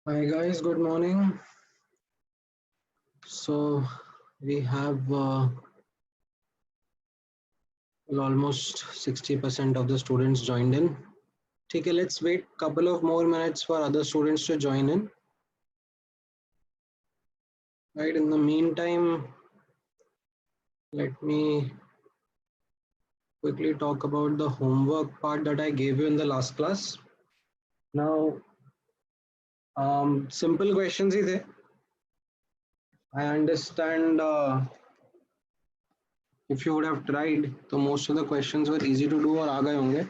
Hi guys, good morning. So we have almost 60% of the students joined in. Okay, let's wait couple of more minutes for other students to join in. Right, in the meantime, let me quickly talk about the homework part that I gave you in the last class. Now, simple questions ही थे. I understand if you would have tried, so most of the questions were easy to do और आ गए होंगे.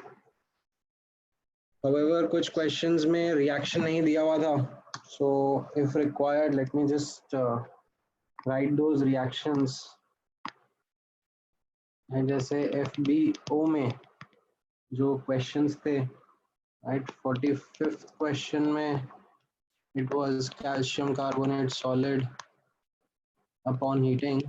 However, कुछ questions में reaction नहीं दिया हुआ था. So if required, let me just write those reactions. जैसे FBO में जो questions थे, right? 45th question में it was calcium carbonate solid upon heating.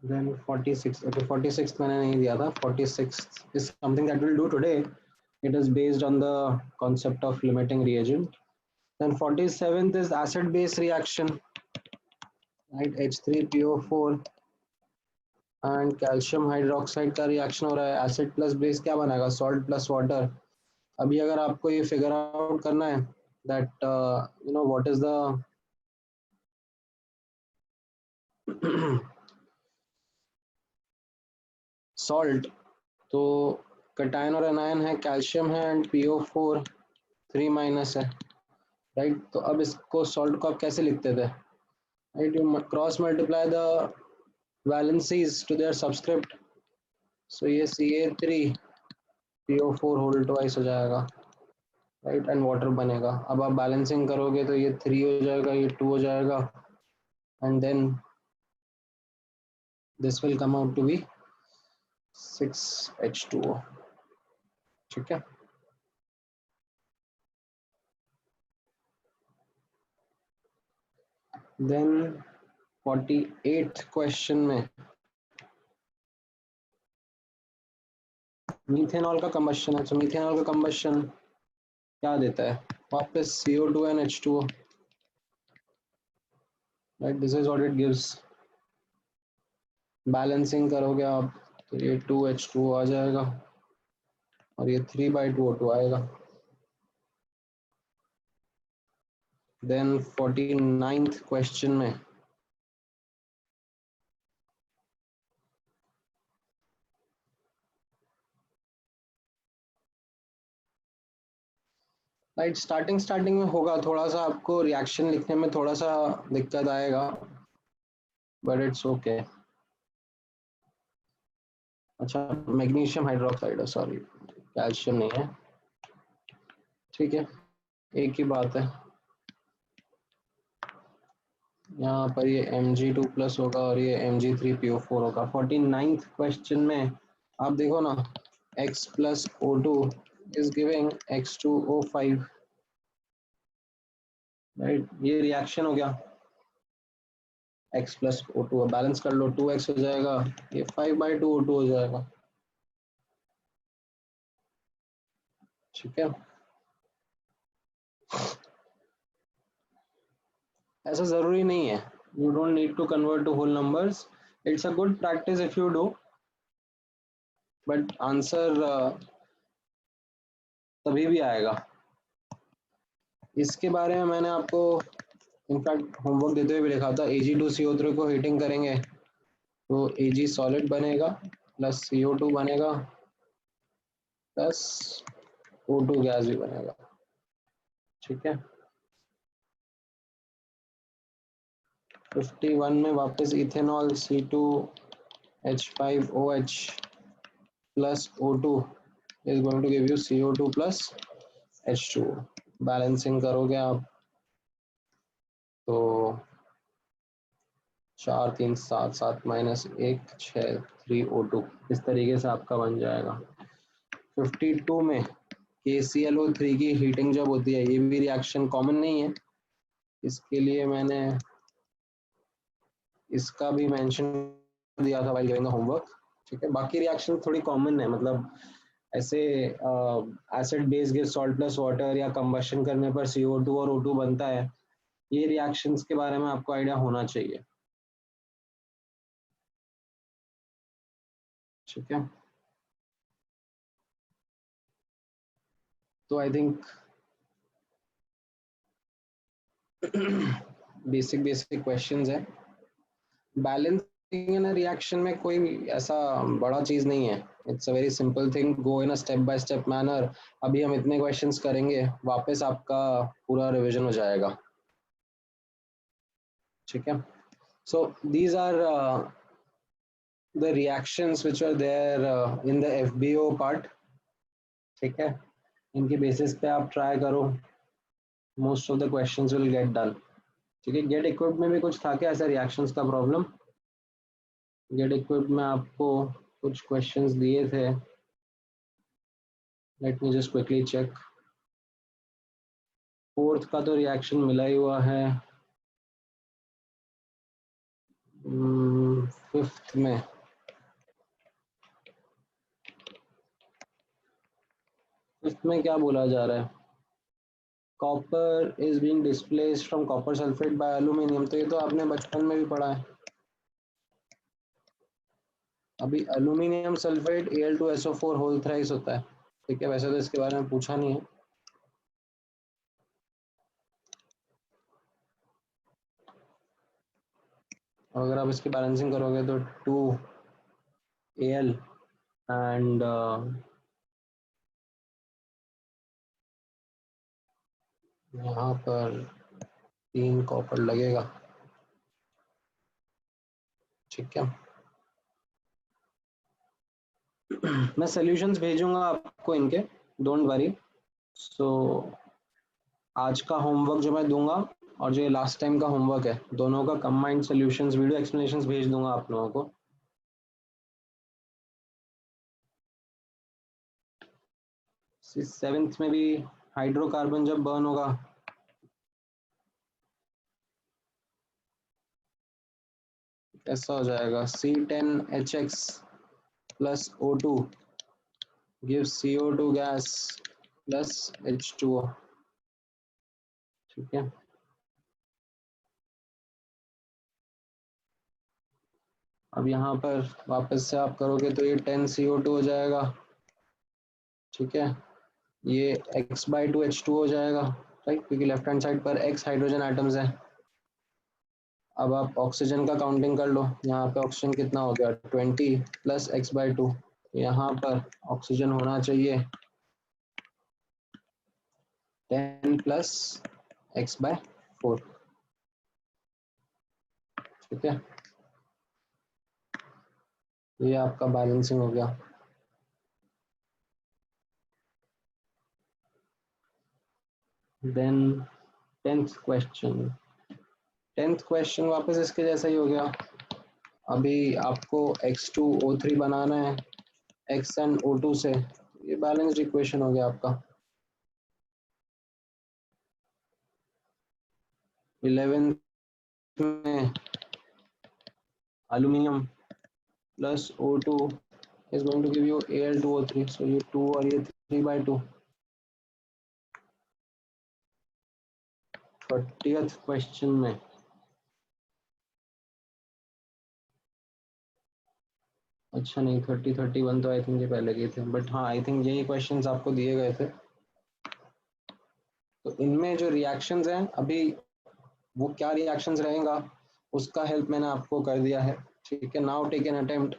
Then 46th, okay, 46th मैंने नहीं दिया था. 46th is something that we'll do today. It is based on the concept of limiting reagent. Then 47th is acid-base reaction, right? H3PO4 and calcium hydroxide का reaction हो रहा है. Acid plus base क्या बनेगा? Salt plus water. अभी अगर आपको ये figure out करना है that what is the salt, तो cation और anion है, calcium है and PO4 3 minus है, right? तो अब इसको salt को आप कैसे लिखते थे? Right, you cross multiply the valencies to their subscript. So ये Ca3 PO4 whole twice हो जाएगा, right? And water बनेगा. अब आप balancing करोगे तो ये 3 हो जाएगा, ये 2 हो जाएगा, and then this will come out to be 6H2O. ठीक है? Then 48th question में मीथेनॉल का combustion है. तो मीथेनॉल का combustion क्या देता है? वापस CO2 and H2O. Right, this is what it gives. Balancing करोगे आप तो ये 2H2O आ जाएगा और ये 3/2O2 आएगा. Then 49th question में राइट स्टार्टिंग में होगा थोड़ा सा, आपको रिएक्शन लिखने में थोड़ा सा दिक्कत आएगा, बट इट्स ओके. अच्छा, मैग्नीशियम हाइड्रोक्साइड है, सॉरी कैल्शियम नहीं है. ठीक है, एक ही बात है. यहाँ पर ये Mg2+ होगा और ये Mg3PO4 होगा. 49th क्वेश्चन में आप देखो ना, X plus O2 is giving X2O5, right? ये रिएक्शन हो गया. X plus O2 बैलेंस कर लो, 2X हो जाएगा, ये 5/2O2 हो जाएगा. ठीक है, ऐसा जरूरी नहीं है. You don't need to convert to whole numbers. It's a good practice if you do, but answer तभी भी आएगा. इसके बारे में मैंने आपको इनफैक्ट होमवर्क देते हुए भी लिखा था. Ag2CO3 को हीटिंग करेंगे तो Ag सॉलिड बनेगा प्लस CO2 बनेगा प्लस O2 गैस भी बनेगा. ठीक है, 51 में वापस ethanol C2H5OH plus O2 is going to give you CO2 plus H2O. Balancing करोगे आप तो 4 3 7 7 minus 1 6 3O2 इस तरीके से आपका बन जाएगा. 52 में KClO3 की हीटिंग जब होती है, ये भी रिएक्शन कॉमन नहीं है, इसके लिए मैंने इसका भी मेंशन दिया था व्हाइल गिविंग द होमवर्क. ठीक है, बाकी रिएक्शन थोड़ी कॉमन है, मतलब ऐसे acid base give salt plus water या कंबशन करने पर CO2 और O2 बनता है, ये रिएक्शंस के बारे में आपको आइडिया होना चाहिए। ठीक है, तो आई थिंक बेसिक क्वेश्चंस है। बैलेंसिंग इन अ रिएक्शन में कोई ऐसा बड़ा चीज नहीं है, it's a very simple thing, go in a step by step manner. अभी हम इतने क्वेश्चंस करेंगे, वापस आपका पूरा रिवीजन हो जाएगा। ठीक है, so these are the reactions which are there in the FBO part। ठीक है, इनके बेसिस पे आप ट्राई करो, most of the questions will get done. ठीक है, गेट इक्विप्ड में भी कुछ था क्या ऐसा रिएक्शंस का प्रॉब्लम? गेट इक्विप्ड में आपको कुछ क्वेश्चंस दिए थे, let me just quickly check. Fourth का तो रिएक्शन मिला ही हुआ है। फिफ्थ में क्या बोला जा रहा है? Copper is being displaced from copper sulphate by aluminium, तो ये तो आपने बचपन में भी पढ़ा है। अभी aluminium sulphate Al2SO4 whole thrice होता है। ठीक है, वैसे तो इसके बारे में पूछा नहीं है। और अगर आप इसकी बैलेंसिंग करोगे तो 2Al एंड यहाँ पर 3 कॉपर लगेगा। ठीक है, मैं सॉल्यूशंस भेजूंगा आपको इनके, डोंट वरी। सो आज का होमवर्क जो मैं दूंगा और जो लास्ट टाइम का होमवर्क है, दोनों का कंबाइंड सॉल्यूशंस वीडियो एक्सप्लेनेशंस भेज दूंगा आप लोगों को। सेवेंथ में भी हाइड्रोकार्बन जब बर्न होगा, ऐसा हो जाएगा C10H6 plus O2 gives CO2 gas plus H2O। ठीक है, अब यहाँ पर वापस से आप करोगे तो ये 10CO2 हो जाएगा। ठीक है, ये X/2H2 हो जाएगा, राइट, क्योंकि लेफ्ट हैंड साइड पर X हाइड्रोजन एटम्स है। अब आप ऑक्सीजन का काउंटिंग कर लो, यहाँ पे ऑक्सीजन कितना हो गया 20 प्लस X/2, यहाँ पर ऑक्सीजन होना चाहिए 10 प्लस X/4। ठीक है, ये आपका बैलेंसिंग हो गया। देन 10th क्वेश्चन वापस इसके जैसा ही हो गया। अभी आपको X2O3 बनाना है X एंड O2 से, ये बैलेंस्ड इक्वेशन हो गया आपका। 11th में aluminium plus O2 is going to give you Al2O3, so ये 2 और ये 3/2। 30th क्वेश्चन में अच्छा नहीं, 31 तो आई थिंक ये पहले के थे, बट हाँ आई थिंक यही क्वेश्चंस आपको दिए गए थे। तो इनमें जो रिएक्शंस हैं अभी, वो क्या रिएक्शंस रहेगा उसका हेल्प मैंने आपको कर दिया है। ठीक है, now take an attempt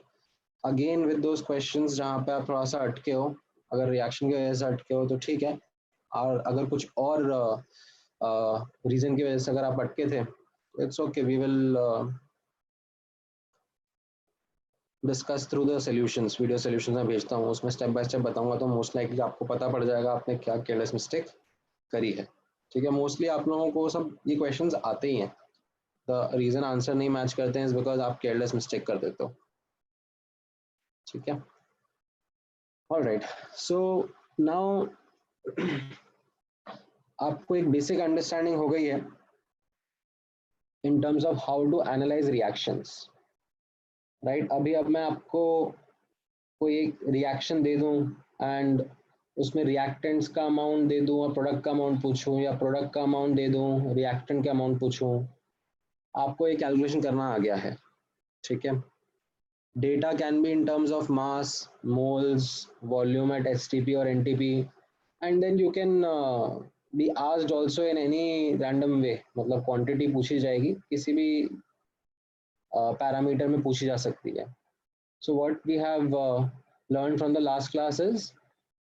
again with those questions जहाँ पे आप थोड़ा सा अटके हो। अगर रिएक्शन की वजह से अटके हो तो ठीक है, और अगर कुछ और रीजन की वजह से अगर आप अटके थे, it's okay, we will discuss through the solutions. Video solutions मैं भेजता हूँ, उसमें स्टेप बाय स्टेप बताऊंगा, तो मोस्ट लाइकली आपको पता पड़ जाएगा आपने क्या केयरलेस मिस्टेक करी है। ठीक है, मोस्टली आप लोगों को सब ये क्वेश्चंस आते ही हैं, द रीजन आंसर नहीं मैच करते हैं इज बिकॉज आप केयरलेस मिस्टेक कर देते हो। ठीक है, ऑलराइट, सो नाउ आपको एक बेसिक अंडरस्टैंडिंग हो गई है in terms of how to analyse reactions, right. अभी अब मैं आपको कोई एक रिएक्शन दे दूं एंड उसमें रिएक्टेंट्स का अमाउंट दे दूँ और प्रोडक्ट का अमाउंट पूछूं, या प्रोडक्ट का अमाउंट दे दूँ रिएक्टेंट का अमाउंट पूछूं, आपको एक कैलकुलेशन करना आ गया है, ठीक है। Data can be in terms of mass, moles, volume at STP और NTP, and then you can be asked also in any random way, मतलब क्वांटिटी पूछी जाएगी, किसी भी पैरामीटर में पूछी जा सकती है। So what we have learn from the last class is,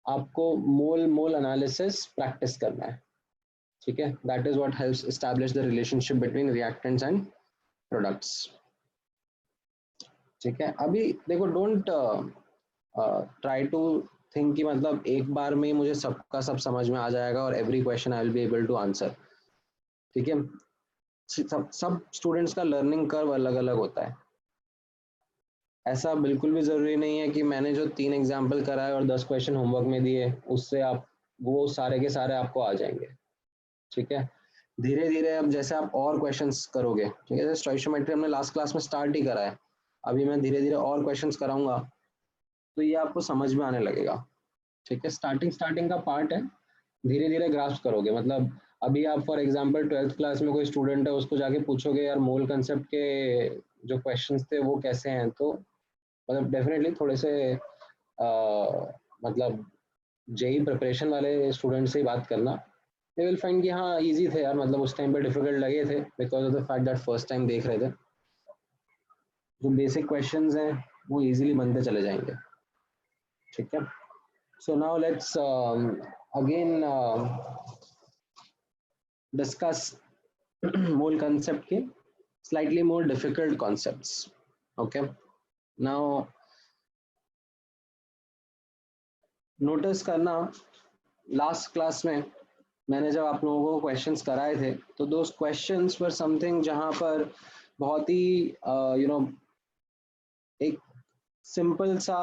आपको मोल मोल एनालिसिस प्रैक्टिस करना है, ठीक है। That is what helps establish the relationship between reactants and products, ठीक है। अभी देखो, डोंट ट्राई टू थिंक कि मतलब एक बार में मुझे सबका सब समझ में आ जाएगा और every question I will be able to answer, ठीक है। सब स्टूडेंट्स का लर्निंग कर्व अलग अलग होता है। ऐसा बिल्कुल भी ज़रूरी नहीं है कि मैंने जो 3 एग्जाम्पल कराए और 10 क्वेश्चन होमवर्क में दिए उससे आप वो सारे के सारे आपको आ जाएंगे, ठीक है। धीरे धीरे अब जैसे आप और क्वेश्चंस करोगे, ठीक है, जैसे स्टोइशियोमेट्री हमने लास्ट क्लास में स्टार्ट ही करा है, अभी मैं धीरे धीरे और क्वेश्चंस कराऊंगा तो ये आपको समझ में आने लगेगा, ठीक है। स्टार्टिंग स्टार्टिंग का पार्ट है, धीरे धीरे ग्रास्प करोगे। मतलब अभी आप फॉर एग्जांपल 12th क्लास में कोई स्टूडेंट है, उसको जाके पूछोगे यार मोल कंसेप्ट के जो क्वेश्चंस थे वो कैसे हैं, तो मतलब डेफिनेटली थोड़े से मतलब जेई प्रिपरेशन वाले स्टूडेंट से ही बात करना, दे विल फाइंड कि हाँ इजी थे यार, मतलब उस टाइम पे डिफिकल्ट लगे थे because of the fact that first time देख रहे थे। जो बेसिक क्वेश्चंस हैं वो इजीली बनते चले जाएंगे, ठीक है। So now let's again discuss mole concept के slightly more difficult concepts, okay। now notice करना, लास्ट क्लास में मैंने जब आप लोगों को क्वेश्चंस कराए थे तो दोज क्वेश्चंस वर समथिंग जहां पर बहुत ही यू नो एक सिंपल सा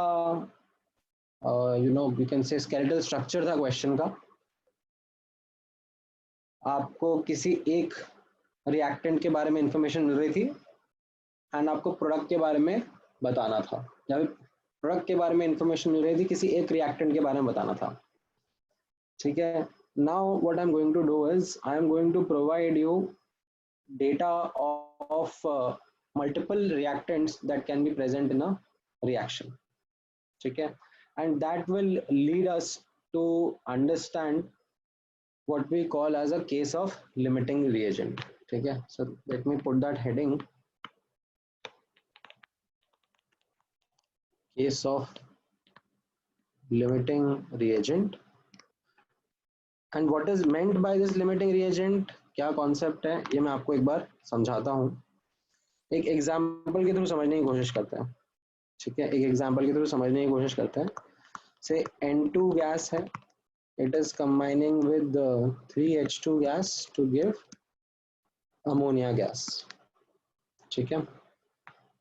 you can say skeletal structure था क्वेश्चन का। आपको किसी एक रिएक्टेंट के बारे में इंफॉर्मेशन मिल रही थी एंड आपको प्रोडक्ट के बारे में बताना था, या प्रोडक्ट के बारे में इंफॉर्मेशन मिल रही थी, किसी एक रिएक्टेंट के बारे में बताना था, ठीक है। Now what I am going to do is I am going to provide you data of multiple reactants that can be present in a reaction, ठीक है, and that will lead us to understand what we call as a case of limiting reagent, ठीक है। so let me put that heading, case of limiting reagent, and what is meant by this limiting reagent, क्या concept है ये मैं आपको एक बार समझाता हूँ, एक एग्जाम्पल के थ्रू समझने की कोशिश करते हैं, ठीक है। एक एग्जाम्पल के थ्रू समझने की कोशिश करते हैं। से N2 गैस है, it is combining with the 3H2 gas to give ammonia gas, ठीक है।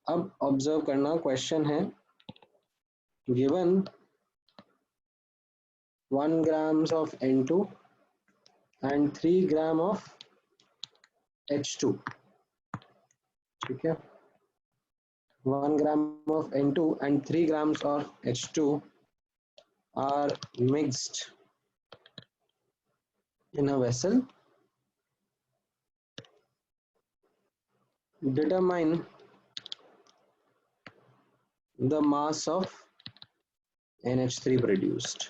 अब ऑब्जर्व करना, क्वेश्चन है given 1 grams of N2 and 3 gram of H2, ठीक है। 1 gram of N2 and 3 grams of H2 are mixed in a vessel. Determine the mass of NH3 produced,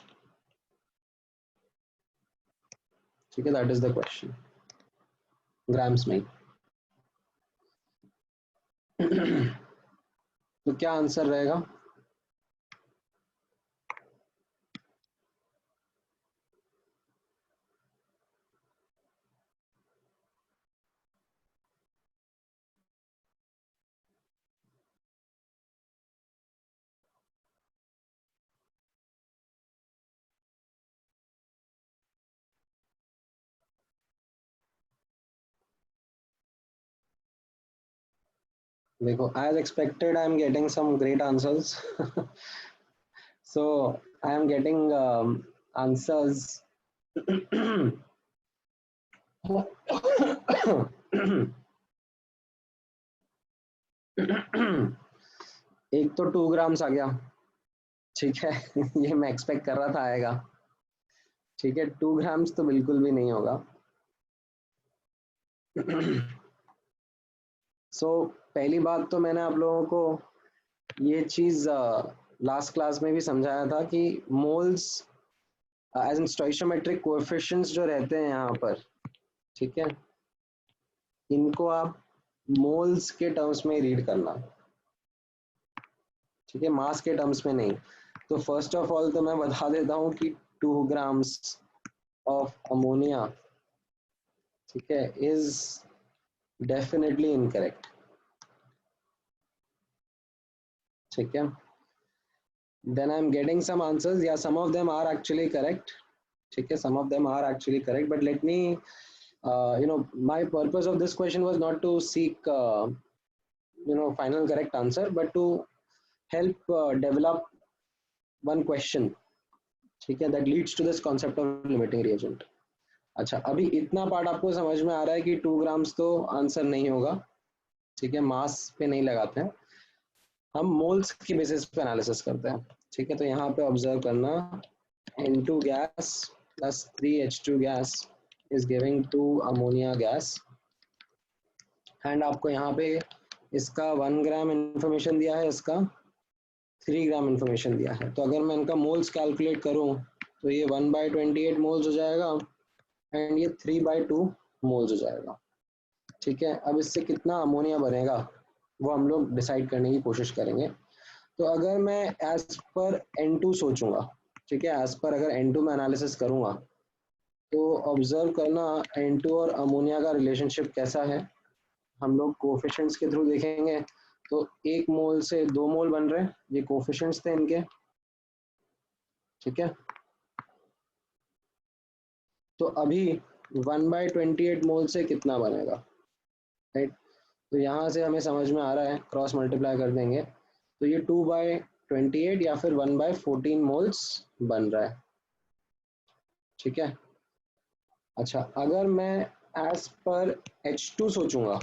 ठीक है। That is the question, grams में। तो क्या answer रहेगा? देखो, as expected I am getting some great answers. So I am getting answers. एक तो 2 grams आ गया, ठीक है। ये मैं एक्सपेक्ट कर रहा था आएगा। ठीक है, 2 ग्राम्स तो बिल्कुल भी नहीं होगा। सो पहली बात तो मैंने आप लोगों को ये चीज लास्ट क्लास में भी समझाया था कि moles as in stoichiometric coefficients जो रहते हैं यहाँ पर, ठीक है, इनको आप मोल्स के टर्म्स में रीड करना, ठीक है, मास के टर्म्स में नहीं। तो फर्स्ट ऑफ ऑल तो मैं बता देता हूँ कि 2 ग्राम्स ऑफ अमोनिया, ठीक है, इज डेफिनेटली इनकरेक्ट। ठीक है, then I'm getting some answers. Yeah, some of them are actually correct. ठीक है, some of them are actually correct, but let me my purpose of this question was not to seek final correct answer, but to help develop one question, ठीक है, that leads to this concept of limiting reagent. अच्छा, अभी इतना part आपको समझ में आ रहा है कि 2 ग्राम्स तो आंसर नहीं होगा, ठीक है, मास पे नहीं लगाते हैं हम, मोल्स की बेसिस पे एनालिसिस करते हैं। ठीक है, तो यहाँ पे ऑब्जर्व करना, N2 gas plus 3H2 gas is giving 2 ammonia gas, and आपको यहाँ पे इसका 1 ग्राम इंफॉर्मेशन दिया है, इसका 3 ग्राम इंफॉर्मेशन दिया है। तो अगर मैं इनका मोल्स कैलकुलेट करूँ तो ये 1/28 मोल्स हो जाएगा एंड ये 3/2 मोल्स हो जाएगा। ठीक है, अब इससे कितना अमोनिया बनेगा वो हम लोग डिसाइड करने की कोशिश करेंगे। तो अगर मैं एज पर N2 सोचूंगा, ठीक है, एज पर अगर N2 में एनालिसिस करूंगा तो ऑब्जर्व करना N2 और अमोनिया का रिलेशनशिप कैसा है, हम लोग कोफिशिएंट्स के थ्रू देखेंगे। तो 1 मोल से 2 मोल बन रहे हैं, ये कोफिशिएंट्स थे इनके। ठीक है, तो अभी 1/28 मोल से कितना बनेगा, राइट। तो यहाँ से हमें समझ में आ रहा है, क्रॉस मल्टीप्लाई कर देंगे तो ये 2/28 या फिर 1/14 मोल्स बन रहा है। ठीक है, अच्छा, अगर मैं एज पर H2 सोचूंगा,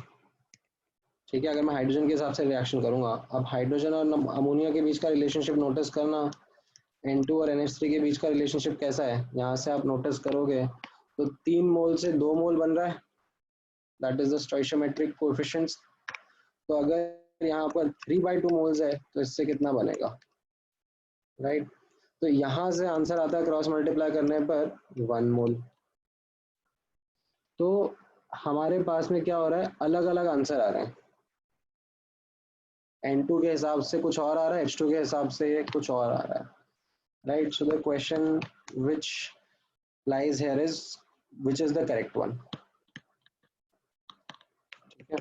ठीक है, अगर मैं हाइड्रोजन के हिसाब से रिएक्शन करूंगा, अब हाइड्रोजन और अमोनिया के बीच का रिलेशनशिप नोटिस करना, N2 और NH3 के बीच का रिलेशनशिप कैसा है, यहाँ से आप नोटिस करोगे तो 3 मोल से 2 मोल बन रहा है, दैट इज द स्टोइशियोमेट्रिक कोएफिशिएंट्स। तो अगर यहाँ पर 3/2 मोल्स है तो इससे कितना बनेगा, राइट। तो यहाँ से आंसर आता है क्रॉस मल्टीप्लाई करने पर 1 मोल। तो हमारे पास में क्या हो रहा है, अलग अलग आंसर आ रहे हैं, N2 के हिसाब से कुछ और आ रहा है, H2 के हिसाब से कुछ और आ रहा है, right. So the question which lies here is which is the correct one, ठीक है,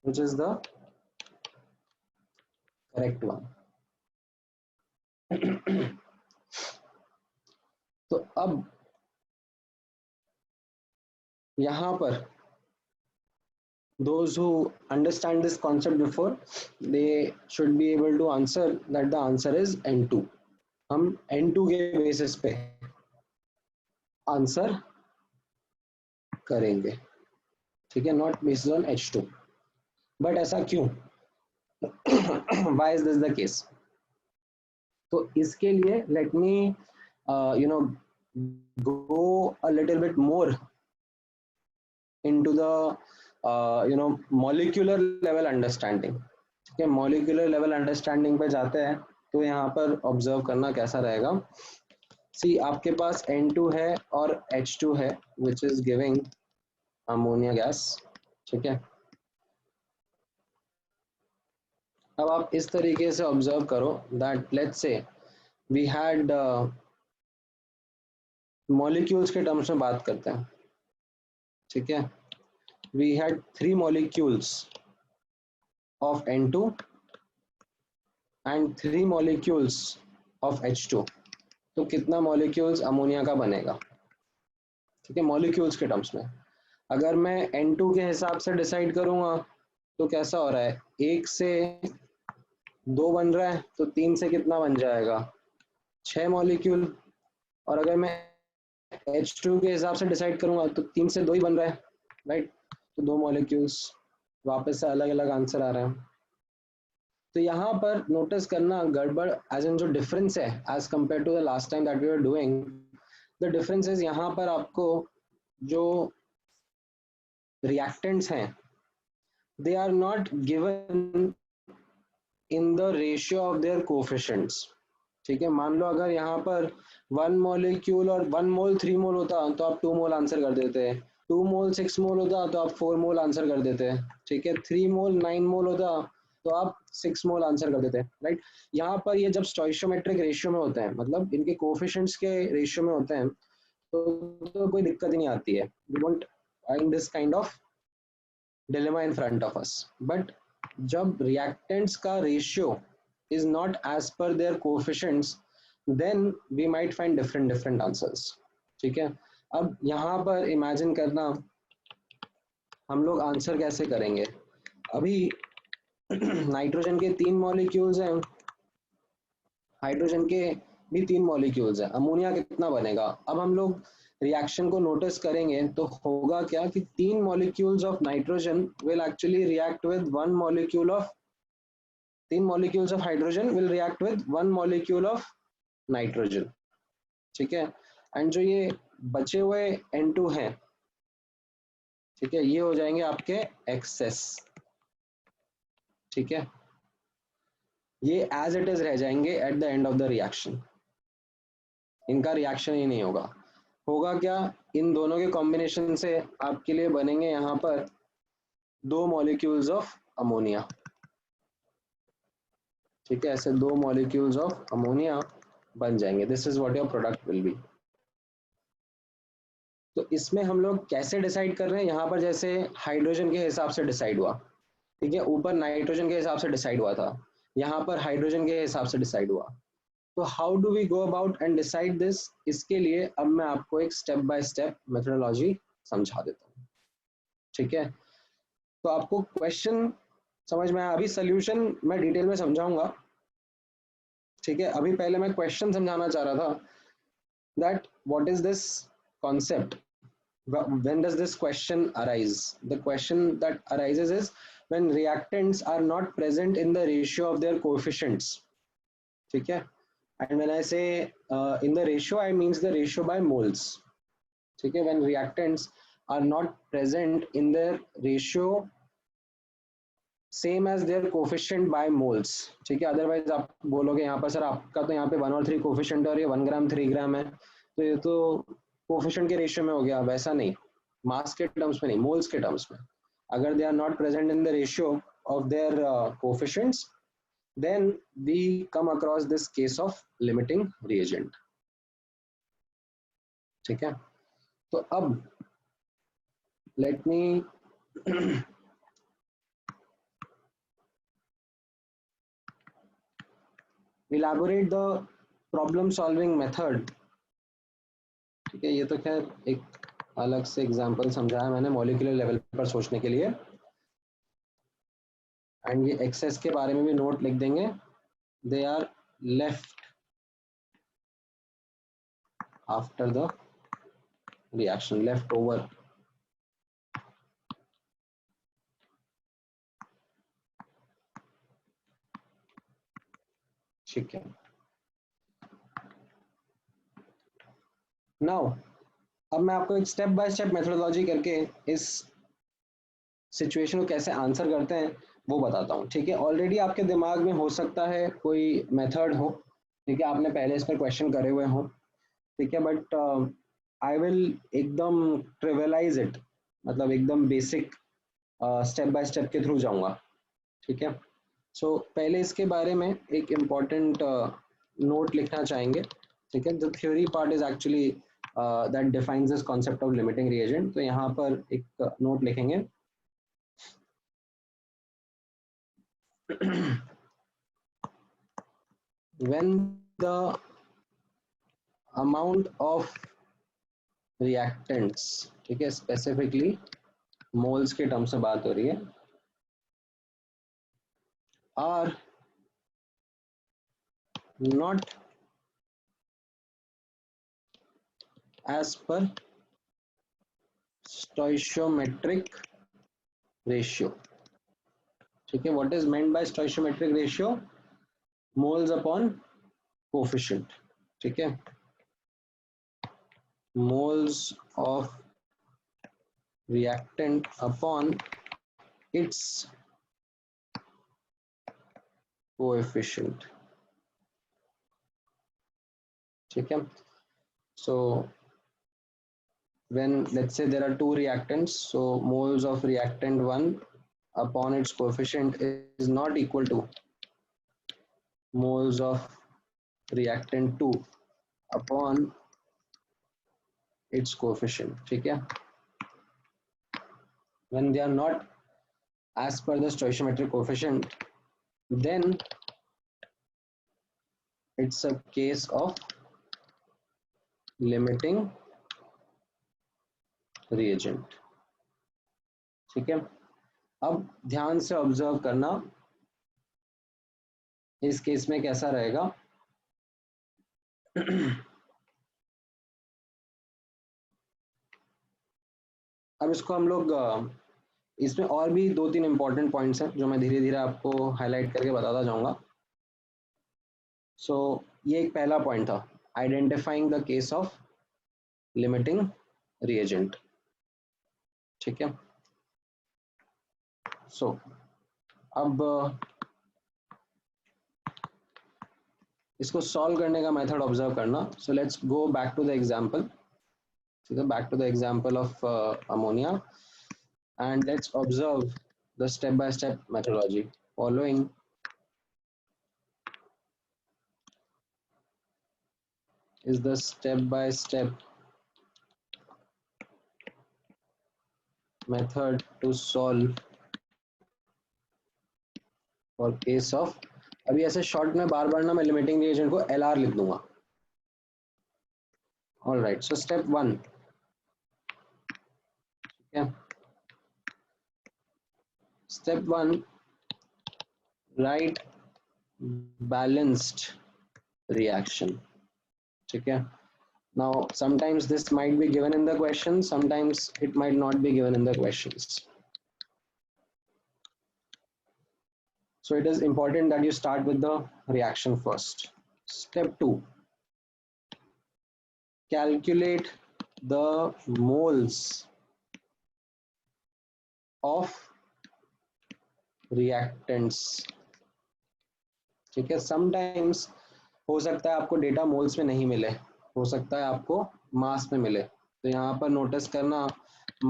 which is the correct one। तो अब यहाँ पर those who understand this concept before, they should be able to answer that the answer is N2। हम N2 के basis पे answer करेंगे, ठीक है, not based on H2। But ऐसा क्यों, why is this the case? तो इसके लिए let me go a little bit more into the molecular level understanding. ठीक है, मॉलिक्यूलर लेवल अंडरस्टैंडिंग पे जाते हैं तो यहाँ पर ऑब्जर्व करना कैसा रहेगा। सी, आपके पास N2 है और H2 है which is giving ammonia gas. ठीक है, अब आप इस तरीके से ऑब्जर्व करो that let's say we had molecules के टर्म्स में बात करते हैं। ठीक है, we had 3 molecules of N2 and 3 molecules of H2। तो कितना मॉलिक्यूल्स अमोनिया का बनेगा? ठीक है, मॉलिक्यूल्स के टर्म्स में अगर मैं N2 के हिसाब से डिसाइड करूंगा तो कैसा हो रहा है, 1 से 2 बन रहा है तो 3 से कितना बन जाएगा, 6 मॉलिक्यूल। और अगर मैं H2 के हिसाब से डिसाइड करूंगा तो 3 से 2 ही बन रहा है, राइट। तो 2 मॉलिक्यूल्स, वापस से अलग अलग आंसर आ रहे हैं। तो यहाँ पर नोटिस करना गड़बड़ एज इन जो डिफरेंस है as compare to the last time that we are doing, the difference is यहाँ पर आपको जो रिएक्टेंट्स हैं they are not given in the ratio of their coefficients. ठीक है, मान लो अगर यहाँ पर 1 मॉलिक्यूल और 1 मोल 3 मोल होता तो आप 2 मोल आंसर कर देते, 2 मोल 6 मोल होता तो आप 4 मोल आंसर कर देते। ठीक है, 3 मोल 9 मोल होता तो आप 6 मोल आंसर कर देते। राइट, यहाँ पर ये जब स्टोइशियोमेट्रिक रेशियो में होते हैं, मतलब इनके कोफिशिएंट्स के रेशियो में होते हैं, तो कोई दिक्कत ही नहीं आती है। We won't find this kind of dilemma in front of us. But जब रिएक्टेंट्स का ratio is not as per their coefficients, then we might find different answers। ठीक है, अब यहाँ पर इमेजिन करना हम लोग आंसर कैसे करेंगे। अभी नाइट्रोजन के 3 मॉलिक्यूल्स हैं, हाइड्रोजन के भी 3 मॉलिक्यूल्स हैं, अमोनिया कितना बनेगा। अब हम लोग रिएक्शन को नोटिस करेंगे तो होगा क्या कि 3 molecules of nitrogen will actually react with 1 molecule of 3 molecules of hydrogen will react with 1 molecule of nitrogen। ठीक है, एंड जो ये बचे हुए N2 हैं, ठीक है, ये हो जाएंगे आपके एक्सेस। ठीक है, ये एज इट इज रह जाएंगे at the end of the reaction, इनका रिएक्शन ही नहीं होगा। होगा क्या, इन दोनों के कॉम्बिनेशन से आपके लिए बनेंगे यहाँ पर 2 molecules ऑफ अमोनिया। ठीक है, ऐसे 2 molecules ऑफ अमोनिया बन जाएंगे। This is what your product will be. तो इसमें हम लोग कैसे डिसाइड कर रहे हैं, यहाँ पर जैसे हाइड्रोजन के हिसाब से डिसाइड हुआ, ठीक है, ऊपर नाइट्रोजन के हिसाब से डिसाइड हुआ था, यहाँ पर हाइड्रोजन के हिसाब से डिसाइड हुआ। तो how do we go about and decide this, इसके लिए अब मैं आपको एक स्टेप बाय स्टेप मेथोडोलॉजी समझा देता हूँ। ठीक है, तो आपको क्वेश्चन समझ में आया, अभी सोल्यूशन मैं डिटेल में समझाऊंगा। ठीक है, अभी पहले मैं क्वेश्चन समझाना चाह रहा था that what is this concept, when does this question arise? The question that arises is when reactants are not present in the ratio of their coefficients। ठीक है, and when I say in the ratio, I means the ratio by moles। ठीक है, when reactants are not present in their ratio same as their coefficient by moles। ठीक है, otherwise आप बोलोगे यहाँ पर सर आपका तो यहाँ पे 1 और 3 कोफिशिएंट और ये 1 ग्राम 3 ग्राम है, तो ये तो कोफिशिएंट के रेशियो में हो गया। वैसा नहीं, मास के टर्म्स में नहीं, मोल्स के टर्म्स में। अगर they are not present in the ratio of their coefficients, then we come across this case of limiting reagent. ठीक है, तो अब let me elaborate the problem solving method। ठीक है, ये तो खैर एक अलग से एग्जांपल समझाया मैंने मॉलिक्यूलर लेवल पर सोचने के लिए, एंड ये एक्सेस के बारे में भी नोट लिख देंगे, they are left after the reaction, left over. ठीक है, नाउ अब मैं आपको एक स्टेप बाय स्टेप मेथोडोलॉजी करके इस सिचुएशन को कैसे आंसर करते हैं वो बताता हूँ। ठीक है, ऑलरेडी आपके दिमाग में हो सकता है कोई मेथड हो, ठीक है, आपने पहले इस पर क्वेश्चन करे हुए हो, ठीक है, बट आई विल एकदम ट्रिवियलाइज इट, मतलब एकदम बेसिक स्टेप बाय स्टेप के थ्रू जाऊंगा। ठीक है, सो पहले इसके बारे में एक इम्पॉर्टेंट नोट लिखना चाहेंगे। ठीक है, the theory part is actually that defines this concept of limiting reagent. तो यहाँ पर एक नोट लिखेंगे when the amount of reactants, ठीक है, स्पेसिफिकली मोल्स के टर्म से बात हो रही है, are not as per stoichiometric ratio। ठीक है, what is meant by स्टोइशियोमेट्रिक ratio? Moles upon coefficient, ठीक है, moles of reactant upon its coefficient, ठीक है. So when let's say there are two reactants, so moles of reactant 1 upon its coefficient is not equal to moles of reactant 2 upon its coefficient, ठीक है. When they are not as per the stoichiometric coefficient, then it's a case of limiting reagent, ठीक है. अब ध्यान से observe करना इस case में कैसा रहेगा. अब इसको हम लोग इसमें और भी 2-3 इंपॉर्टेंट पॉइंट्स हैं जो मैं धीरे धीरे आपको हाईलाइट करके बताता जाऊंगा. सो ये एक पहला पॉइंट था, identifying the case of limiting reagent, ठीक है. सो अब इसको सॉल्व करने का मेथड ऑब्जर्व करना. So let's go back to the example, ठीक है, back to the example of ammonia, and let's observe the step-by-step methodology. Following is the step-by-step method to solve for case of, अभी ऐसे short में बार बार ना मैं limiting reagent को LR लिख दूंगा. All right, so step 1, okay. Step 1, write balanced reaction, ठीक है. Now sometimes this might be given in the question, sometimes it might not be given in the questions. So it is important that you start with the reaction first. Step 2, calculate the moles of reactants, ठीक है. Sometimes हो सकता है आपको data moles में नहीं मिले, हो सकता है आपको मास में मिले. तो यहाँ पर नोटिस करना,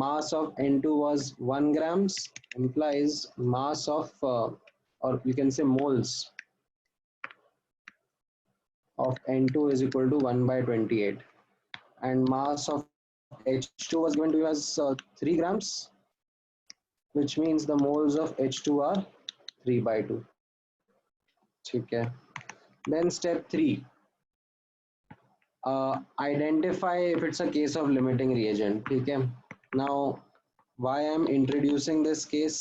mass of N2 was 1 grams implies mass of or you can say moles of N2 is equal to 1 by 28, and mass of H2 was given to you as 3 grams, which means the moles of H2 are 3 by 2, ठीक है. Then step 3, identify if it's a case of limiting reagent, ठीक है. Now why I'm introducing this case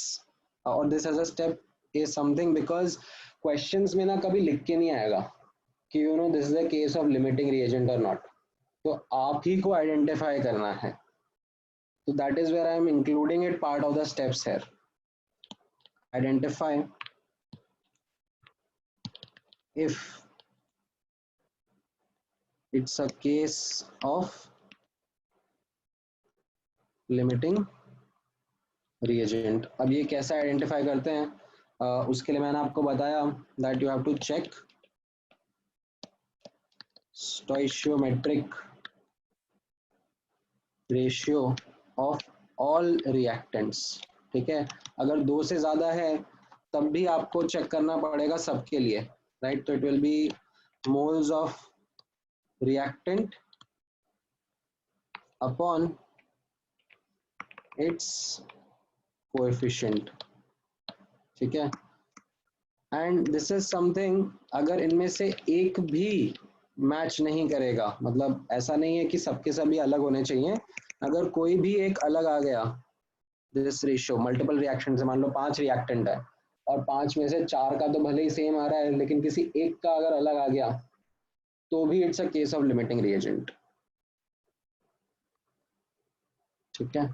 or this as a step is something because questions में ना कभी लिख के नहीं आएगा कि you know this is a case of limiting reagent or not, तो आप ही को आइडेंटिफाई करना है. So that is where I am including it part of the steps here. Identify if it's a case of limiting reagent. अब ये कैसे identify करते हैं, उसके लिए मैंने आपको बताया that you have to check stoichiometric ratio of all reactants, ठीक है. अगर 2 से ज्यादा है तब भी आपको चेक करना पड़ेगा सबके लिए, राइट. तो it will B moles of reactant upon its coefficient, ठीक है. एंड दिस इज समथिंग, अगर इनमें से एक भी मैच नहीं करेगा, मतलब ऐसा नहीं है कि सबके सभी अलग होने चाहिए, अगर कोई भी एक अलग आ गया, दिस रेशियो मल्टीपल रिएक्शन से, मान लो 5 रिएक्टेंट है और 5 में से 4 का तो भले ही सेम आ रहा है, लेकिन किसी एक का अगर अलग आ गया तो भी it's a case of limiting reagent, ठीक है.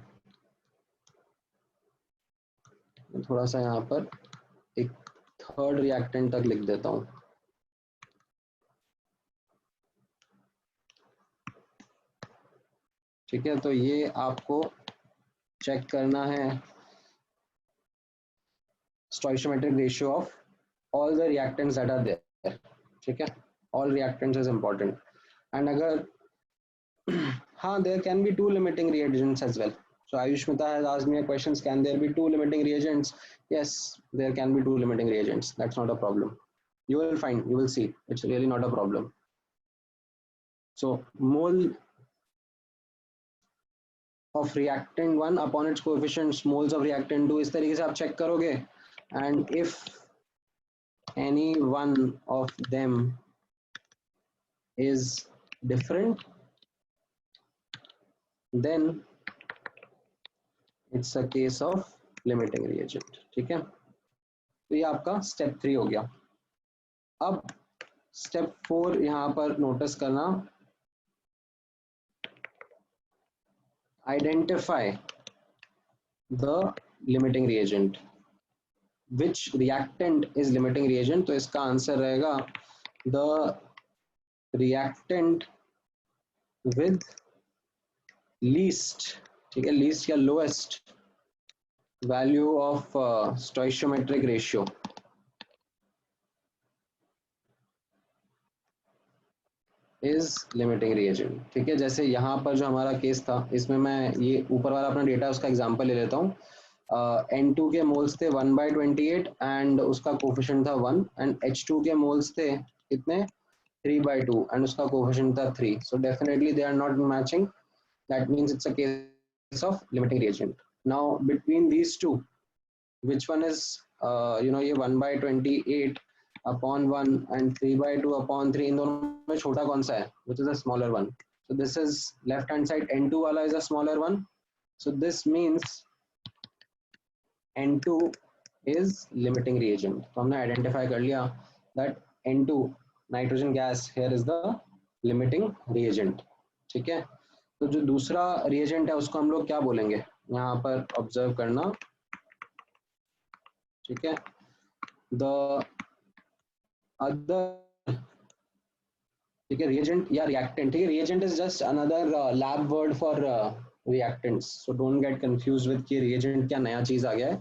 थोड़ा सा यहाँ पर एक थर्ड रिएक्टेंट तक लिख देता हूँ। ठीक है, तो ये आपको चेक करना है stoichiometric ratio of all the reactants that are there. ठीक है, all reactants is important. And अगर हाँ, there can be two limiting reagents as well. So Ayushmita has asked me a question, can there be two limiting reagents? Yes, there can be two limiting reagents. That's not a problem. You will find, you will see, it's really not a problem. So mole of reactant 1 upon its coefficients, moles of reactant 2, इस तरीके से आप check करोगे, and if any one of them is different, then it's a case of limiting reagent. ठीक है, तो ये आपका स्टेप 3 हो गया। अब स्टेप 4 यहाँ पर नोटिस करना, identify the limiting reagent. Which reactant is limiting reagent? तो इसका आंसर रहेगा the reactant with least, ठीक है, least या lowest value of stoichiometric ratio is limiting reagent। ठीक है, जैसे यहाँ पर जो हमारा केस था, इसमें मैं ये ऊपर वाला अपना डेटा उसका एग्जांपल ले लेता हूँ। N2 के मोल्स थे 1/28 एंड उसका कोफिशिएंट था 1, एंड H2 के मोल्स थे कितने 3/2 एंड उसका कोफिशिएंट था 3। So definitely they are not matching, that means it's a case of limiting reagent. Now between these two, which one is ये 1/28 upon 1 and 3/2 upon 3, इन दोनों में छोटा कौन सा है, which is a smaller one? So this is left hand side, N2 वाला is a smaller one, so this means N2 is limiting reagent। तो हमने आइडेंटिफाई कर लिया that N2 nitrogen gas here is the limiting reagent। ठीक है, तो जो दूसरा रिएजेंट है उसको हम लोग क्या बोलेंगे, यहाँ पर ऑब्जर्व करना। ठीक है, the other, ठीक है, reagent या reactant, ठीक है, reagent is just another lab word for reactants, so don't get confused with कि reagent क्या नया चीज आ गया है।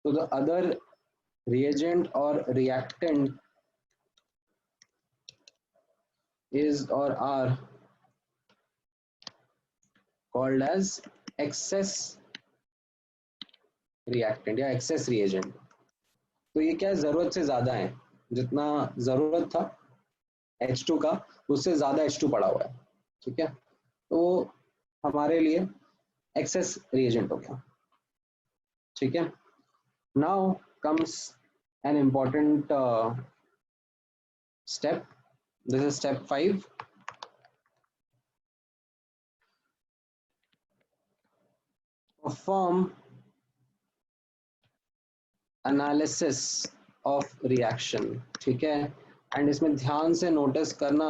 तो the other reagent or reactant is or are called as excess reactant या excess reagent। तो ये क्या है, जरूरत से ज्यादा है, जितना जरूरत था H2 का उससे ज्यादा H2 पड़ा हुआ है। ठीक है, तो हमारे लिए excess reagent हो गया। ठीक है, now comes an important step, this is step 5। perform analysis of reaction। ठीक है, एंड इसमें ध्यान से नोटिस करना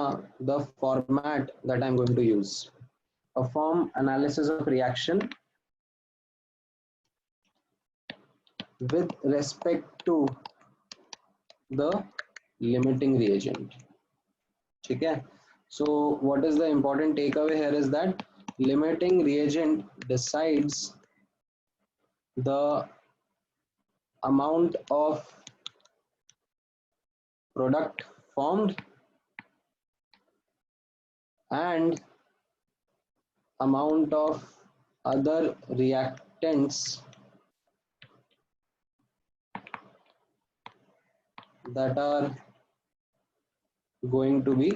the format that I'm going to use। perform analysis of reaction with respect to the limiting reagent। ठीक है, so what is the important takeaway here is that limiting reagent decides the amount of product formed and amount of other reactants that are going to be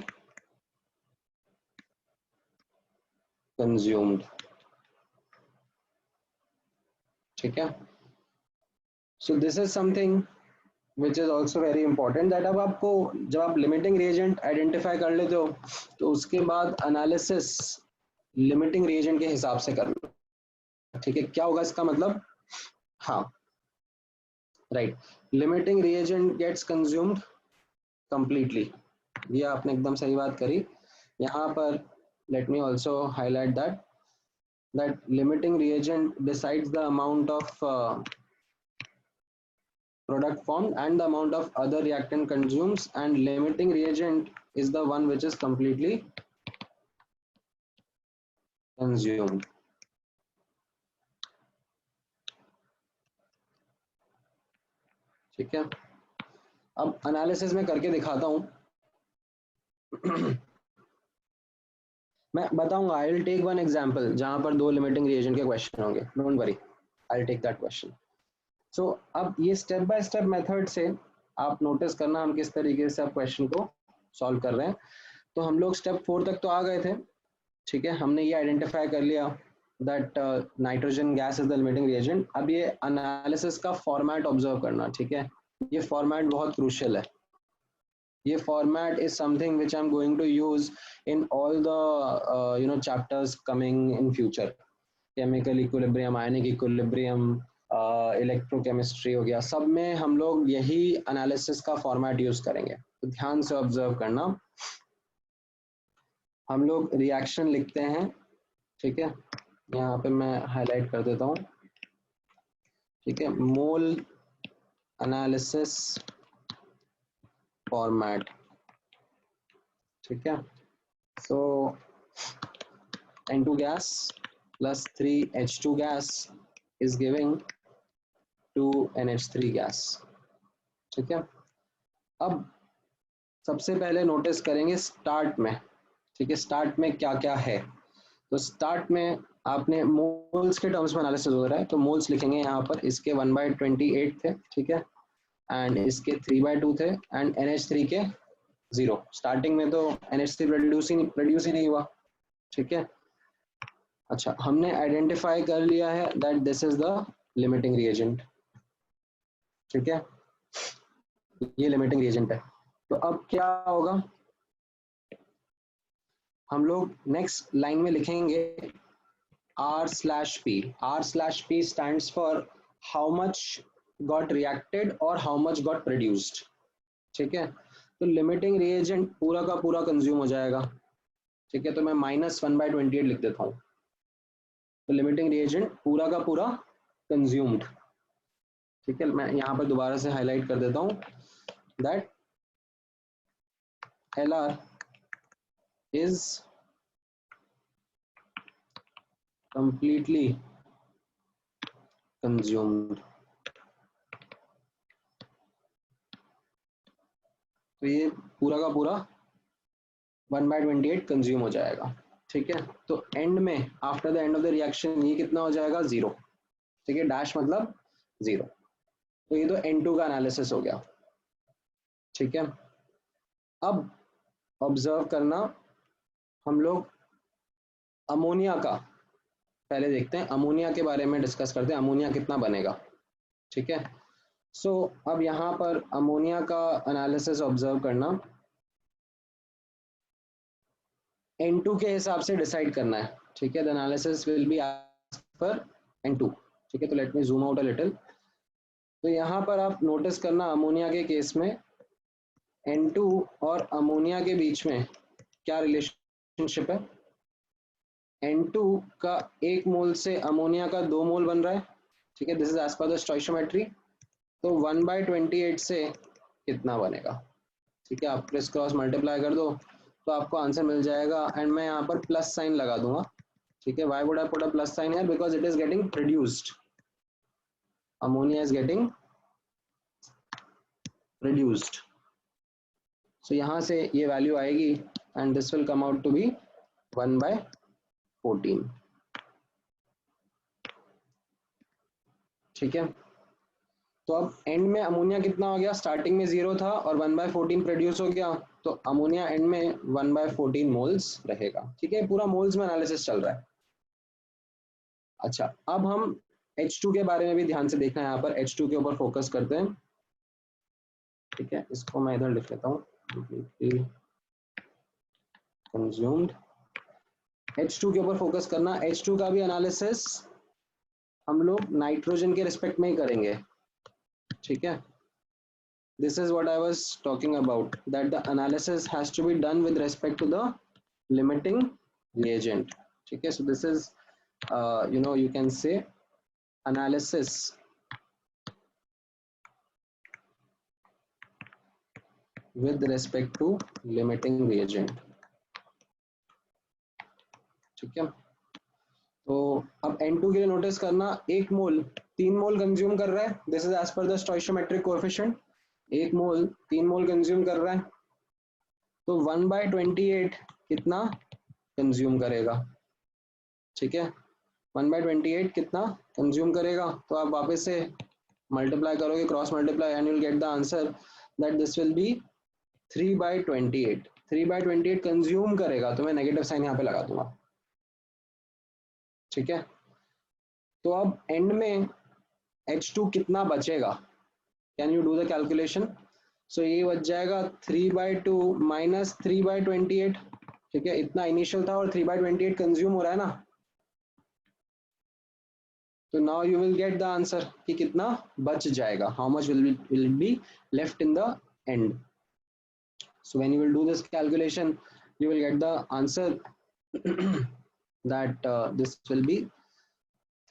consumed। ठीक है, so this is something which is also very important that अब आपको जब आप limiting reagent identify कर लेते हो तो उसके बाद analysis limiting reagent के हिसाब से करना। ठीक है, क्या होगा इसका मतलब, हाँ right, limiting reagent gets consumed completely, ये आपने एकदम सही बात करी। यहाँ पर let me also highlight that limiting reagent decides the amount of product formed and the amount of other reactant consumes, and limiting reagent is the one which is completely consumed. ठीक है, अब एनालिसिस में करके दिखाता हूं मैं बताऊंगा. I will take one example जहां पर दो लिमिटिंग रिएजेंट के क्वेश्चन होंगे. Don't worry, I will take that question. So अब ये स्टेप बाय स्टेप मेथड से आप नोटिस करना हम किस तरीके से आप क्वेश्चन को सॉल्व कर रहे हैं. तो हम लोग स्टेप 4 तक तो आ गए थे. ठीक है, हमने ये आइडेंटिफाई कर लिया that nitrogen gas is the limiting reagent. अब ये एनालिसिस का फॉर्मेट ऑब्जर्व करना. ठीक है, ये फॉर्मेट बहुत क्रूशियल है. ये format is something which I am going to use in all the chapters coming in future. Chemical equilibrium, ionic equilibrium, electrochemistry हो गया, सब में हम लोग यही एनालिसिस का फॉर्मेट यूज करेंगे. तो ध्यान से ऑब्जर्व करना. हम लोग रिएक्शन लिखते हैं. ठीक है, यहाँ पे मैं हाईलाइट कर देता हूँ. ठीक है, मोल एनालिसिस फॉर्मेट. ठीक है, so N2 gas plus 3H2 gas is giving 2NH3 gas. ठीक है, अब सबसे पहले नोटिस करेंगे स्टार्ट में. ठीक है, स्टार्ट में क्या क्या है. तो स्टार्ट में आपने मोल्स के टर्म्स में एनालिसिस हो रहा है, तो मोल्स लिखेंगे यहाँ पर. इसके 1/28 थे. ठीक है, एंड इसके 3/2 थे, एंड NH3 के 0. स्टार्टिंग में तो NH3 प्रोड्यूस ही नहीं हुआ. ठीक है, अच्छा, हमने आइडेंटिफाई कर लिया है that this is the limiting reagent. ठीक है, ये लिमिटिंग रिएजेंट है. तो अब क्या होगा, हम लोग नेक्स्ट लाइन में लिखेंगे R/P. R/P stands for how much got reacted और how much got produced. ठीक है, तो लिमिटिंग रिएजेंट पूरा का पूरा कंज्यूम हो जाएगा. ठीक है, तो मैं -1/28 लिख देता हूँ. तो लिमिटिंग रिएजेंट पूरा का पूरा कंज्यूम्ड. ठीक है, मैं यहाँ पर दोबारा से हाईलाइट कर देता हूँ that LR is completely consumed. तो ये पूरा का पूरा 1/28 कंज्यूम हो जाएगा. ठीक है, तो एंड में after the end of the reaction ये कितना हो जाएगा, 0. ठीक है, डैश मतलब 0. तो ये तो N2 का एनालिसिस हो गया. ठीक है, अब ऑब्जर्व करना, हम लोग अमोनिया का पहले देखते हैं. अमोनिया के बारे में डिस्कस करते हैं, अमोनिया कितना बनेगा. ठीक है, सो अब यहाँ पर अमोनिया का एनालिसिस ऑब्जर्व करना. N2 के हिसाब से डिसाइड करना है. ठीक है, the analysis will be as per N2. ठीक है, तो let me zoom out a little. तो यहाँ पर आप नोटिस करना, अमोनिया के केस में N2 और अमोनिया के बीच में क्या रिलेशनशिप है. N2 का 1 मोल से अमोनिया का 2 मोल बन रहा है. ठीक है, this is as per the stoichiometry. तो 1/28 से कितना बनेगा. ठीक है, आप क्रिस क्रॉस मल्टीप्लाई कर दो तो आपको आंसर मिल जाएगा. एंड मैं यहाँ पर प्लस साइन लगा दूंगा. ठीक है, why would I put a plus sign here, because it is getting produced. Ammonia is getting produced. So यहाँ से ये वैल्यू आएगी and this will come out to be 1/14. ठीक है, तो अब एंड में अमोनिया कितना हो गया, स्टार्टिंग में 0 था और 1/14 प्रोड्यूस हो गया. तो अमोनिया एंड में 1/14 मोल्स रहेगा. ठीक है, पूरा मोल्स में एनालिसिस चल रहा है. अच्छा, अब हम H2 के बारे में भी ध्यान से देखना है. यहाँ पर H2 के ऊपर फोकस करते हैं. ठीक है, इसको मैं इधर लिख लेता हूँ, completely consumed. H2 के ऊपर फोकस करना. H2 का भी एनालिसिस हम लोग नाइट्रोजन के रिस्पेक्ट में ही करेंगे. ठीक है, this is what I was talking about, that the analysis has to be done with respect to the limiting reagent. ठीक है, so this is you can say analysis with respect to limiting reagent. ठीक है, तो अब N2 के लिए notice करना, 1 mole 3 mole consume कर रहा है, this is as per the stoichiometric coefficient, 1 mole 3 mole consume कर रहा है, तो 1/28 कितना कंज्यूम करेगा, ठीक है, 1/28 कितना कंज्यूम करेगा, तो आप वापस से मल्टीप्लाई करोगे, cross multiply, and you will get the answer that this will be 3/28, 3/28 consume करेगा, तो मैं नेगेटिव साइन यहाँ पे लगा दूंगा, ठीक है। तो अब एंड में H2 कितना बचेगा, can you do the calculation, so ये बच जाएगा 3/2 माइनस 3/28, ठीक है, इतना इनिशियल था और 3/28 कंज्यूम हो रहा है ना, तो now you will get the answer कि कितना बच जाएगा, how much will be left in the end, so when you will do this calculation you will get the answer that this will be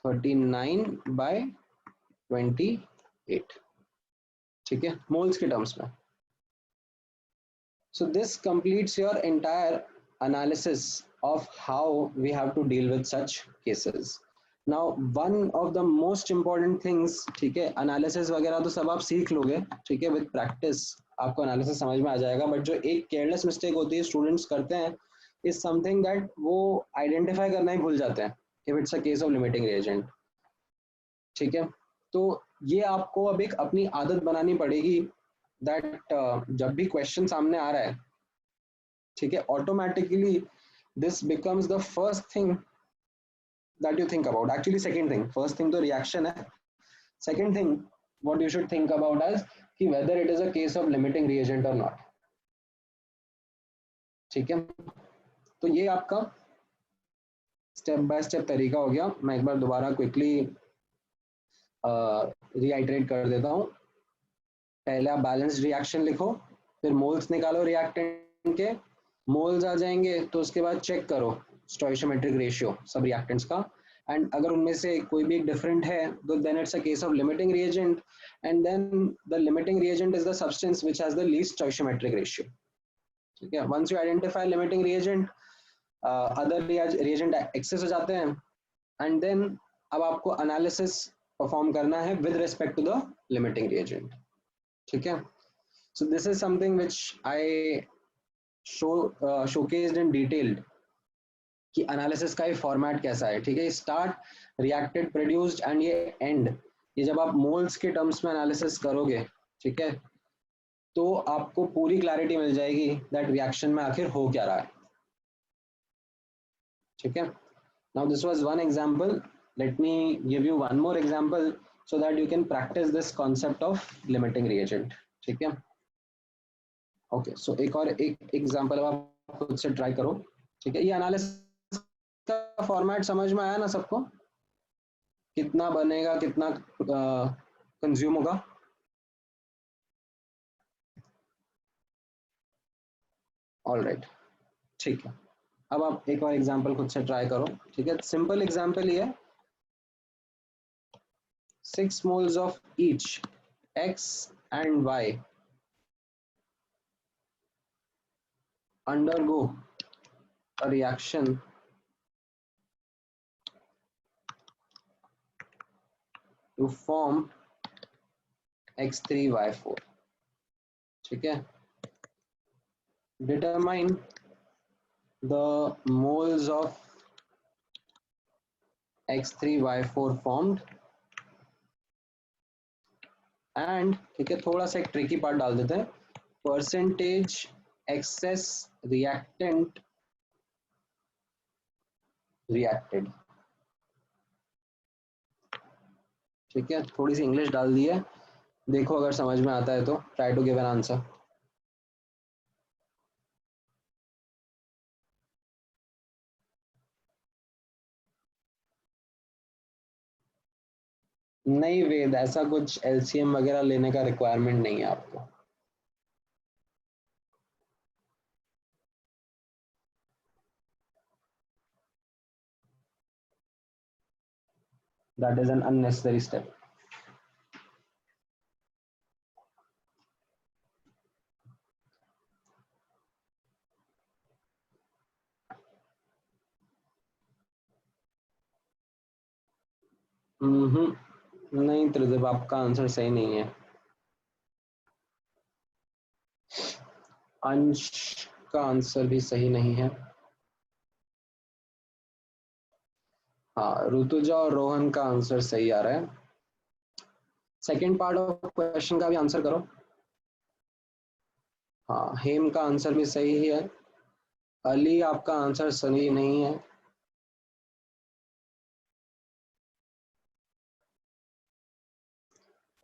39/28, ठीक है, मोल्स के terms में। So this completes your entire analysis of how we have to deal with such cases. Now one of the most important things, ठीक है, analysis वगैरह तो सब आप सीख लोगे, ठीक है, with practice आपको analysis समझ में आ जाएगा, but जो एक careless mistake होती है students करते हैं is something that वो identify करना ही भूल जाते हैं if it's a case of limiting reagent, ठीक है। तो ये आपको अब एक अपनी आदत बनानी पड़ेगी that जब भी क्वेश्चन सामने आ रहा है, ठीक है, automatically this becomes the first thing that you think about, actually second thing, first thing तो रिएक्शन है, second thing what you should think about as कि whether it is a case of limiting reagent और not, ठीक है। तो ये आपका step by step तरीका हो गया, मैं एक बार दोबारा क्विकली रीआइटरेट कर देता हूँ। पहले आप बैलेंस्ड रिएक्शन लिखो, फिर मोल्स निकालो रिएक्टेंट के, मोल्स आ जाएंगे तो उसके बाद चेक करो स्टोइशियोमेट्रिक रेशियो सब रिएक्टेंट्स का, एंड अगर उनमें से कोई भी डिफरेंट है तो then it's a case of limiting reagent, and then the limiting reagent is the substance which has the least stoichiometric ratio, ठीक है। Once you identify limiting reagent, other reagent excess हो जाते हैं, एंड देन अब आपको analysis perform करना है with respect to the limiting reagent, ठीक है। So this is something which I showcased in detailed कि एनालिसिस का ये फॉर्मेट कैसा है, ठीक है, स्टार्ट रिएक्टेड प्रोड्यूस्ड एंड ये एंड, ये जब आप मोल्स के टर्म्स में एनालिसिस करोगे, ठीक है, तो आपको पूरी क्लैरिटी मिल जाएगी दैट रिएक्शन में आखिर हो क्या रहा है, ठीक है। Now this was one example, let me give you one more example so that you can practice this concept of limiting reagent, ठीक है। ओके, सो एक और एक एग्जांपल आप खुद से ट्राई करो, ठीक है। ये एनालिसिस का फॉर्मेट समझ में आया ना सबको, कितना बनेगा, कितना कंज्यूम होगा, ऑल राइट, ठीक है। अब आप एक और एग्जांपल खुद से ट्राई करो, ठीक है, सिंपल एग्जांपल ये है, 6 moles of each X and Y undergo a reaction to form X3Y4, ठीक है। Determine the moles of X3Y4 formed and, ठीक है, थोड़ा सा एक ट्रिकी पार्ट डाल देते हैं, परसेंटेज एक्सेस रिएक्टेंट रिएक्टेड, ठीक है, थोड़ी सी इंग्लिश डाल दी है, देखो अगर समझ में आता है तो try to give an answer. नहीं वेद, ऐसा कुछ एलसीएम वगैरह लेने का रिक्वायरमेंट नहीं है आपको, that is an unnecessary step. नहीं त्रिदेव, आपका आंसर सही नहीं है। अंश का आंसर भी सही नहीं है। हाँ, ऋतुजा और रोहन का आंसर सही आ रहा है। सेकंड पार्ट ऑफ क्वेश्चन का भी आंसर करो। हाँ, हेम का आंसर भी सही ही है। अली, आपका आंसर सही नहीं है।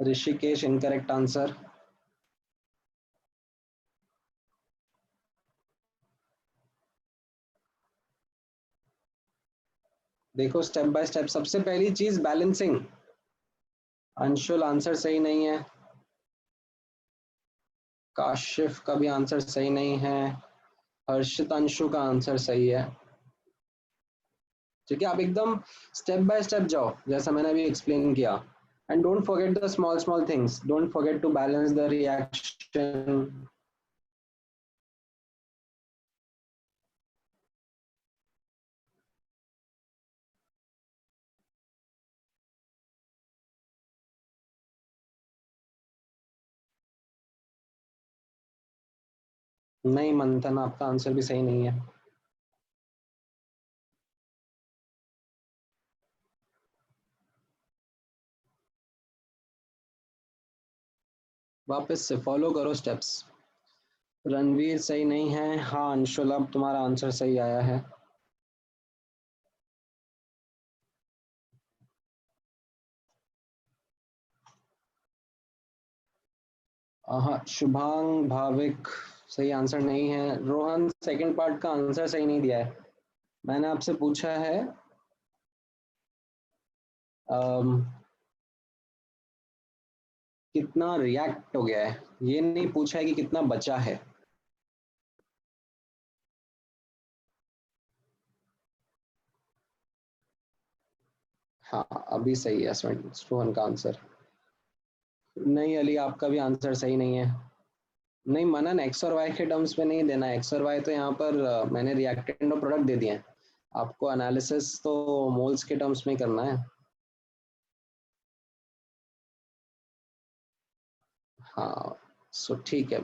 Rishikesh, incorrect answer. देखो स्टेप बाय स्टेप, सबसे पहली चीज बैलेंसिंग। अंशुल, आंसर सही नहीं है। काशिफ का भी आंसर सही नहीं है। हर्षित, अंशु का आंसर सही है। ठीक है, आप एकदम स्टेप बाय स्टेप जाओ जैसा मैंने अभी एक्सप्लेन किया। And don't forget the small small things, don't forget to balance the reaction. नहीं मंथन, आपका आंसर भी सही नहीं है। वापस से फॉलो करो स्टेप्स। रणवीर सही नहीं है। हाँ अंशुल, अब तुम्हारा आंसर सही आया है। हाँ, शुभांग भाविक सही आंसर नहीं है। रोहन, सेकंड पार्ट का आंसर सही नहीं दिया है। मैंने आपसे पूछा है अम, कितना रिएक्ट हो गया है, ये नहीं पूछा है कि कितना बचा है। हाँ अभी सही है रोहन का आंसर। नहीं अली, आपका भी आंसर सही नहीं है। नहीं मनन, एक्स और वाई के टर्म्स में नहीं देना है। एक्स और वाई तो यहाँ पर मैंने रिएक्टेंट और प्रोडक्ट दे दिए हैं। आपको एनालिसिस तो मोल्स के टर्म्स में ही करना है। हाँ, सो ठीक है।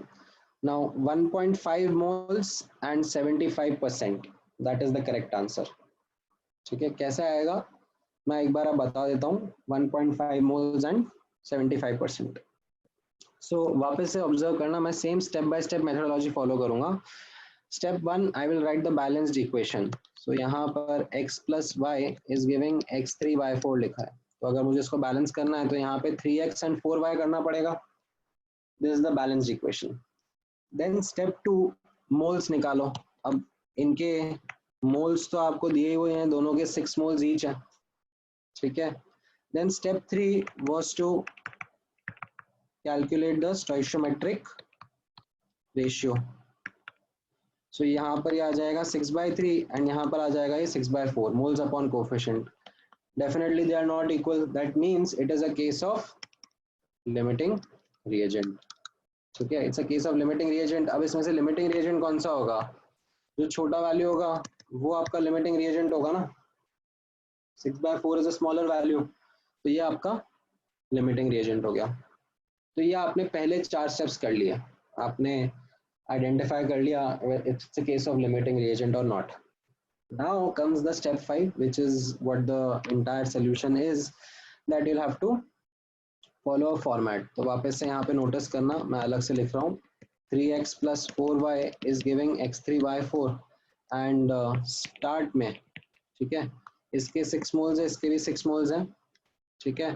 Now 1.5 moles and 75%, that is the correct answer. ठीक है, कैसे आएगा मैं एक बार अब बता देता हूँ। 1.5 moles and 75%। सो वापस से ऑब्जर्व करना, मैं same step by step methodology follow करूंगा। Step one, I will write the balanced equation. So यहाँ पर x plus Y is giving x3y4 लिखा है। तो अगर मुझे इसको बैलेंस करना है तो यहाँ पे 3x एंड 4y करना पड़ेगा। This is the balanced equation. Then step two, moles निकालो। अब इनके मोल्स तो आपको दिए हुए हैं, दोनों के 6 मोल्स ईच है। ठीक है। Then step three was to calculate the stoichiometric ratio. So यहाँ पर ये आ जाएगा 6/3 एंड यहाँ पर आ जाएगा ये 6/4 moles upon coefficient. Definitely they are not equal, that means it is a case of limiting reagent. ठीक है, it's a case of limiting reagent. अब इसमें से लिमिटिंग रिएजेंट कौन सा होगा? जो छोटा वैल्यू होगा वो आपका लिमिटिंग रिएजेंट होगा ना। 6/4 इज अ स्मॉलर वैल्यू, तो ये आपका लिमिटिंग रिएजेंट हो गया। तो ये आपने पहले 4 स्टेप्स कर लिए। आपने आइडेंटिफाई कर लिया it's a case of limiting reagent और not. Now comes the step 5, which is what the entire solution is, that you'll have to follow a format. तो वापस से यहाँ पे नोटिस करना, मैं अलग से लिख रहा हूँ। 3x plus 4y is giving x3y4 and start में, ठीक है, इसके 6 मोल्स है, इसके भी 6 मोल्स हैं। ठीक है,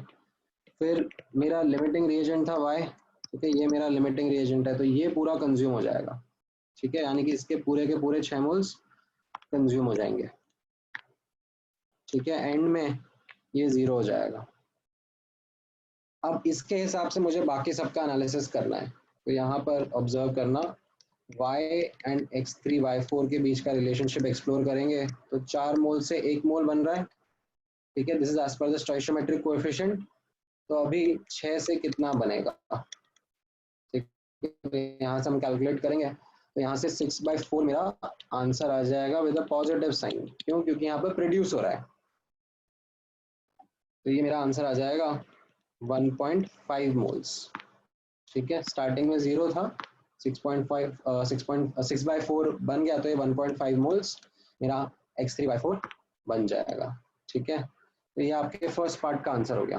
फिर मेरा लिमिटिंग रिएजेंट था y। ठीक है, ये मेरा लिमिटिंग रिएजेंट है, तो ये पूरा कंज्यूम हो जाएगा। ठीक है, यानी कि इसके पूरे के पूरे 6 मोल्स कंज्यूम हो जाएंगे। ठीक है, एंड में ये 0 हो जाएगा। अब इसके हिसाब से मुझे बाकी सबका एनालिसिस करना है। तो यहाँ पर ऑब्जर्व करना, y एंड x3y4 के बीच का रिलेशनशिप एक्सप्लोर करेंगे। तो 4 मोल से 1 मोल बन रहा है। ठीक है, this is as per the stoichiometric coefficient. तो अभी 6 से कितना बनेगा? ठीक है, यहाँ से हम कैलकुलेट करेंगे। तो यहाँ से 6/4 मेरा आंसर आ जाएगा विद अ पॉजिटिव साइन। क्यों? क्योंकि यहाँ पर प्रोड्यूस हो रहा है। तो ये मेरा आंसर आ जाएगा 1.5 मोल्स। ठीक है, स्टार्टिंग में 0 था, 6.4 बन गया, तो ये 1.5 मोल्स मेरा X3Y4 बन जाएगा। ठीक है, तो ये आपके फर्स्ट पार्ट का आंसर हो गया,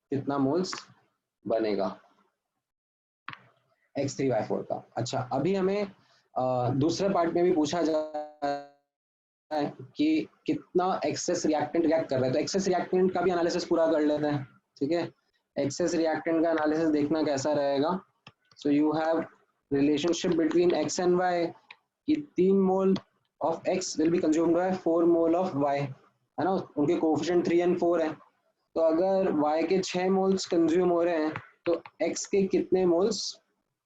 कितना मोल्स बनेगा X3Y4 का। अच्छा, अभी हमें दूसरे पार्ट में भी पूछा जा रहा है कि कितना एक्सेस रिएक्टेंट रिएक्ट कर रहा है, तो एक्सेस रिएक्टेंट का भी एनालिसिस पूरा कर लेते हैं। ठीक है, एक्सेस रिएक्टेंट का एनालिसिस देखना कैसा रहेगा। So you have relationship between x and y कि 3 mole of x will be consumed by 4 mole of y, है ना, उनके कोएफिशिएंट 3 एंड 4 है। तो अगर y के 6 मोल्स कंज्यूम हो रहे हैं तो x के कितने मोल्स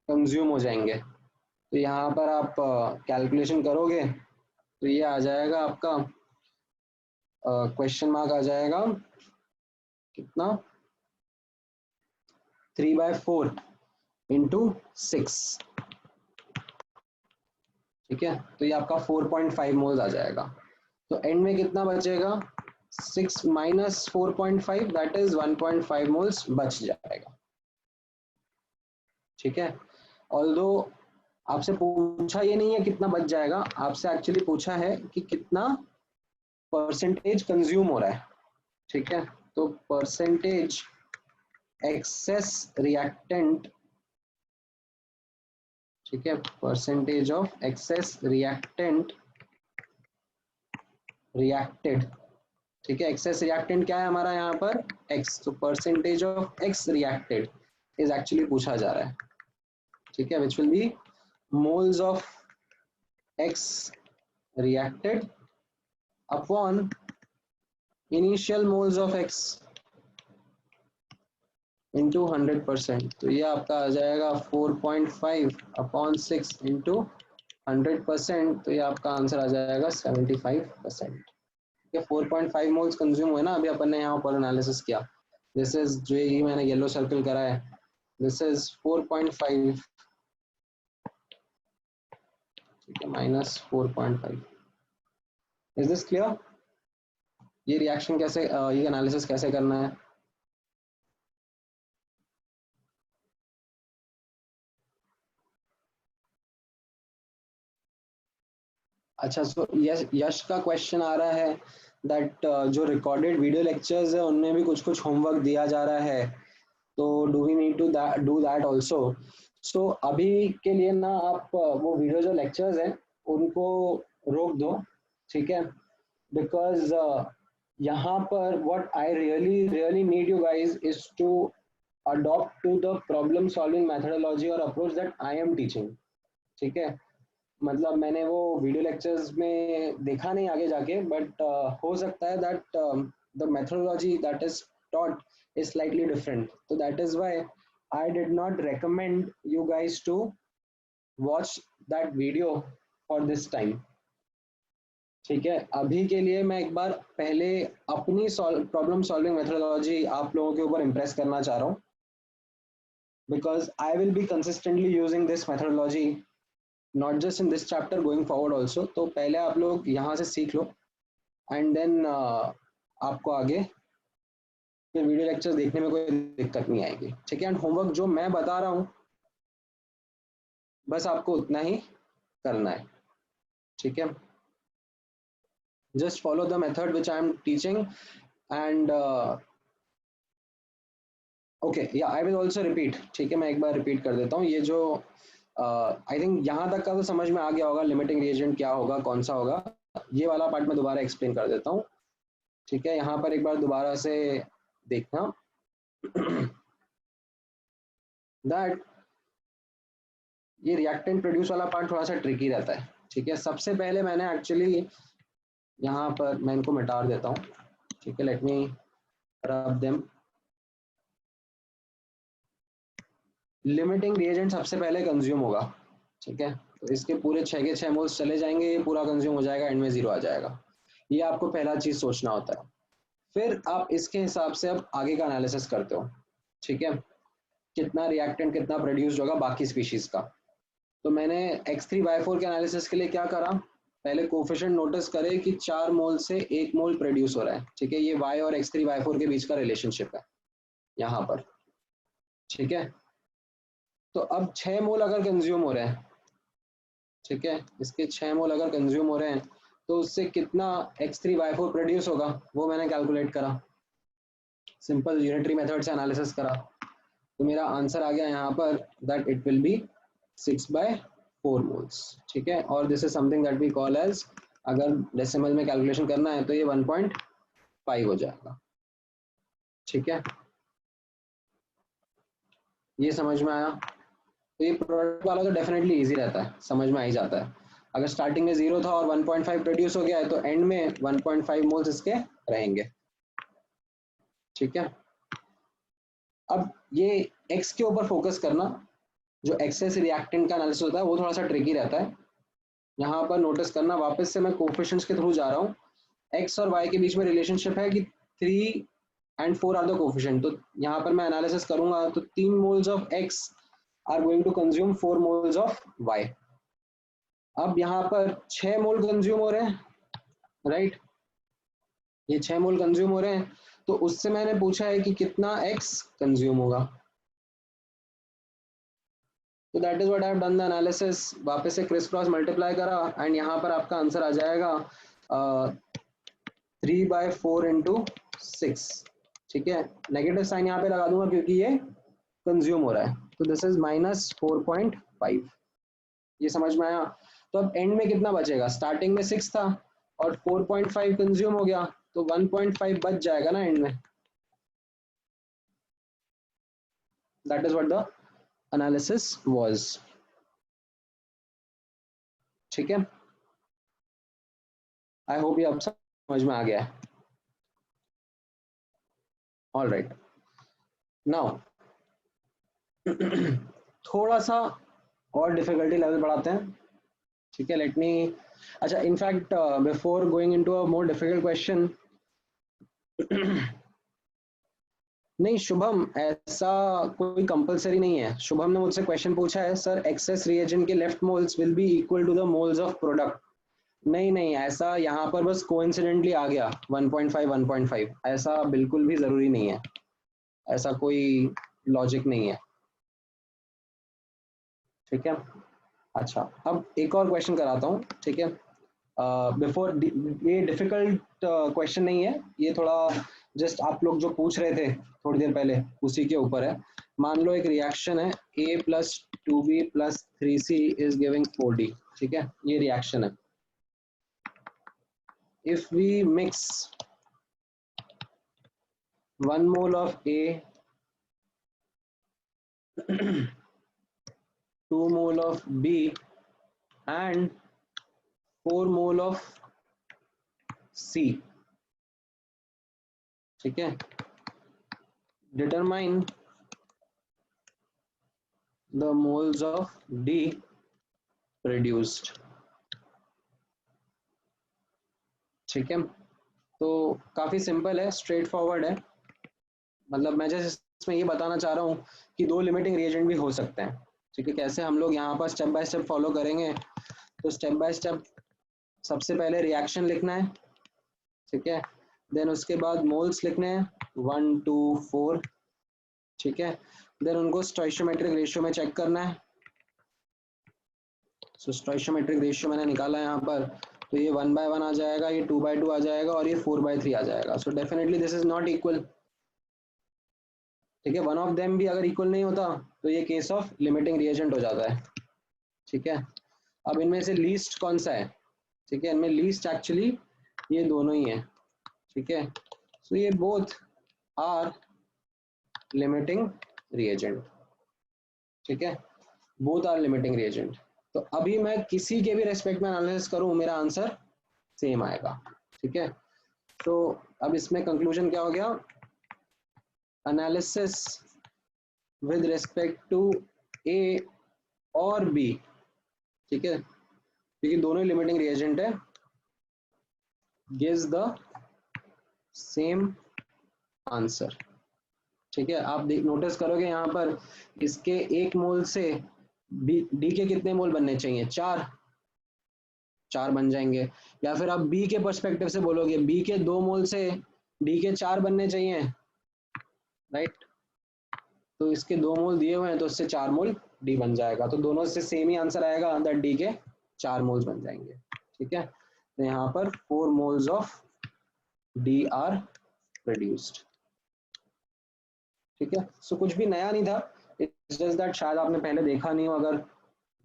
कंज्यूम हो जाएंगे। तो यहाँ पर आप कैलकुलेशन करोगे तो ये आ जाएगा आपका क्वेश्चन मार्क आ जाएगा कितना 3/4 इंटू 6। ठीक है, तो ये आपका 4.5 मोल्स आ जाएगा। तो एंड में कितना बचेगा, 6 माइनस 4.5 दैट इज 1.5 मोल्स बच जाएगा। ठीक है, ऑल्दो आपसे पूछा ये नहीं है कितना बच जाएगा, आपसे एक्चुअली पूछा है कि कितना परसेंटेज कंज्यूम हो रहा है। ठीक है, तो परसेंटेज एक्सेस रिएक्टेंट, ठीक है, percentage of excess reactant reacted. ठीक है, एक्सेस रिएक्टेंट क्या है हमारा यहाँ पर x, तो percentage of x reacted is actually पूछा जा रहा है। ठीक है, which will be moles of x reacted upon initial moles of x into 100%। तो ये आपका आ जाएगा 4.5 अपॉन 6 इंटू 100%, तो ये आपका आंसर आ जाएगा 75%। 4.5 मोल्स कंज्यूम हुए ना, अभी अपन ने यहाँ पर एनालिसिस किया। दिस इज जो ये मैंने येलो सर्कल करा है, दिस इज 4.5, ठीक है, माइनस 4.5। Is this clear? ये रिएक्शन कैसे, ये एनालिसिस कैसे करना है। अच्छा, सो यश का क्वेश्चन आ रहा है दैट जो रिकॉर्डेड वीडियो लेक्चर्स है उनमें भी कुछ कुछ होमवर्क दिया जा रहा है, तो do we need to do that also. So अभी के लिए ना आप वो वीडियो जो लेक्चर्स हैं उनको रोक दो। ठीक है, बिकॉज यहाँ पर what I really really need you guys is to adopt to the problem solving methodology और approach that I am teaching. ठीक है, मतलब मैंने वो वीडियो लेक्चर्स में देखा नहीं आगे जाके, बट हो सकता है that the methodology that is taught is slightly different, so that is why I did not recommend you guys to watch that video for this time। ठीक है, अभी के लिए मैं एक बार पहले अपनी प्रॉब्लम सॉल्विंग मेथोडोलॉजी आप लोगों के ऊपर इम्प्रेस करना चाह रहा हूँ, because I will B consistently using this methodology not just in this chapter, going forward also. तो पहले आप लोग यहाँ से सीख लो एंड देन आपको आगे फिर वीडियो लेक्चर्स देखने में कोई दिक्कत नहीं आएगी। ठीक है, एंड होमवर्क जो मैं बता रहा हूँ बस आपको उतना ही करना है। ठीक है, just follow the method which I am teaching and okay, या आई विल ऑल्सो रिपीट। ठीक है, मैं एक बार रिपीट कर देता हूँ। ये जो आई थिंक यहाँ तक का तो समझ में आ गया होगा, लिमिटिंग रिएजेंट क्या होगा, कौन सा होगा। ये वाला पार्ट मैं दोबारा एक्सप्लेन कर देता हूँ। ठीक है, यहाँ पर एक बार दोबारा से देखना दैट ये रिएक्टेंट प्रोड्यूस वाला पार्ट थोड़ा सा ट्रिकी रहता है। ठीक है, सबसे पहले मैंने एक्चुअली यहाँ पर मैं इनको मिटा देता हूँ। ठीक है, लेट मी रब देम। लिमिटिंग रिएजेंट सबसे पहले कंज्यूम होगा। ठीक है, तो इसके पूरे 6 के 6 मोल्स चले जाएंगे, ये पूरा कंज्यूम हो जाएगा, एंड में 0 आ जाएगा। ये आपको पहला चीज सोचना होता है। फिर आप इसके हिसाब से अब आगे का एनालिसिस करते हो। ठीक है, कितना रिएक्टेंट कितना प्रोड्यूस होगा बाकी स्पीशीज का। तो मैंने X3Y4 के एनालिसिस के लिए क्या करा, पहले कोफिशिएंट नोटिस करें कि 4 मोल से 1 मोल प्रोड्यूस हो रहा है, ठीक है। ये y और x3 y4 के बीच का रिलेशनशिप है यहाँ पर, ठीक है। तो अब 6 मोल अगर कंज्यूम हो रहे हैं, ठीक है, इसके 6 मोल अगर कंज्यूम हो रहे हैं तो उससे कितना x3 y4 प्रोड्यूस होगा वो मैंने कैलकुलेट करा, सिंपल यूनिटरी मेथड से एनालिसिस करा, तो मेरा आंसर आ गया यहाँ पर that it will be 6/4 moles, ठीक है। और this is something that we call as, अगर डेसिमल में कैलकुलेशन करना है तो ये 1.5 हो जाएगा, ठीक है। ये समझ में आया? तो ये प्रोडक्ट वाला तो डेफिनेटली इजी रहता है, समझ में आ ही जाता है। अगर स्टार्टिंग में 0 था और 1.5 प्रोड्यूस हो गया है तो एंड में 1.5 मोल्स इसके रहेंगे, ठीक है। अब ये एक्स के ऊपर फोकस करना, जो एक्सेस रिएक्टेंट का एनालिसिस होता है वो थोड़ा सा ट्रिकी रहता है। यहाँ पर नोटिस करना, वापस से मैं कोफिशिएंट्स के थ्रू जा रहा हूँ। एक्स और वाई के बीच में रिलेशनशिप है कि 3 and 4 आर द कोफिशिएंट, तो यहाँ पर मैं एनालिसिस करूंगा तो 3 moles of X are going to consume 4 moles of Y. अब यहाँ पर 6 मोल कंज्यूम हो रहे हैं, राइट, ये 6 मोल कंज्यूम हो रहे हैं, तो उससे मैंने पूछा है कि कितना एक्स कंज्यूम होगा। तो that is what I have done the analysis, वापस से क्रिस क्रॉस मल्टीप्लाई करा एंड यहाँ पर आपका आंसर आ जाएगा 3/4 इंटू 6, ठीक है। नेगेटिव साइन यहाँ पे लगा दूंगा क्योंकि ये कंज्यूम हो रहा है, तो दिस इज -4.5। ये समझ में आया? तो अब एंड में कितना बचेगा, स्टार्टिंग में 6 था और 4.5 कंज्यूम हो गया तो 1.5 बच जाएगा ना एंड में। That is what the analysis was, ठीक है। आई होप ये अब समझ में आ गया है। ऑल राइट, नाउ थोड़ा सा और डिफिकल्टी लेवल बढ़ाते हैं, ठीक है। लेट मी, अच्छा, in fact before going into a more difficult question, नहीं शुभम, ऐसा कोई कंपलसरी नहीं है। शुभम ने मुझसे क्वेश्चन पूछा है, सर एक्सेस रिएजेंट के left moles will be equal to the moles of product. नहीं नहीं, ऐसा यहाँ पर बस कोइंसिडेंटली आ गया 1.5 1.5, ऐसा बिल्कुल भी जरूरी नहीं है, ऐसा कोई लॉजिक नहीं है, ठीक है। अच्छा, अब एक और क्वेश्चन कराता हूँ, ठीक है। बिफोर, ये डिफिकल्ट क्वेश्चन नहीं है, ये थोड़ा जस्ट आप लोग जो पूछ रहे थे थोड़ी देर पहले उसी के ऊपर है। मान लो एक रिएक्शन है A + 2B + 3C is giving 4D, ठीक है, ये रिएक्शन है। If we mix 1 mole of A 2 mole of B and 4 mole of C, ठीक है, determine the moles of D produced, ठीक है। तो काफी सिंपल है, स्ट्रेट फॉरवर्ड है, मतलब मैं जैसे इसमें ये बताना चाह रहा हूँ कि 2 लिमिटिंग रिएजेंट भी हो सकते हैं, ठीक है। कैसे हम लोग यहाँ पर स्टेप बाय स्टेप फॉलो करेंगे, तो स्टेप बाय स्टेप सबसे पहले रिएक्शन लिखना है, ठीक है, देन उसके बाद मोल्स लिखने हैं 1 2 4, ठीक है, देन उनको स्टोइचियोमेट्रिक रेशियो में चेक करना है। सो स्टोइचियोमेट्रिक रेशियो मैंने निकाला है यहाँ पर, तो ये 1/1 आ जाएगा, ये 2/2 आ जाएगा और ये 4/3 आ जाएगा। So definitely this is not equal, ठीक है। वन ऑफ देम भी अगर इक्वल नहीं होता तो ये केस ऑफ लिमिटिंग रिएजेंट हो जाता है, ठीक है। अब इनमें से लीस्ट कौन सा है, ठीक है, इनमें लीस्ट एक्चुअली ये दोनों ही है, ठीक है। सो ये बोथ आर लिमिटिंग रिएजेंट, ठीक है, बोथ आर लिमिटिंग रिएजेंट। तो अभी मैं किसी के भी रेस्पेक्ट में एनालिसिस करूं मेरा आंसर सेम आएगा, ठीक है। तो अब इसमें कंक्लूजन क्या हो गया, एनालिसिस विद रिस्पेक्ट टू ए और बी, ठीक है, क्योंकि दोनों ही लिमिटिंग रिएजेंट है, गिव्स द सेम आंसर, ठीक है। आप नोटिस करोगे यहाँ पर इसके 1 मोल से डी के कितने मोल बनने चाहिए, 4, 4 बन जाएंगे। या फिर आप बी के पर्सपेक्टिव से बोलोगे बी के 2 मोल से डी के 4 बनने चाहिए, राइट। तो इसके 2 मोल दिए हुए हैं तो इससे 4 मोल डी बन जाएगा, तो दोनों से सेम ही आंसर आएगा, दैट डी के 4 मोल्स बन जाएंगे। ठीक है, तो यहाँ पर 4 moles of D R produced. ठीक है, सो कुछ भी नया नहीं था, इट्स जस्ट दैट शायद आपने पहले देखा नहीं हो, अगर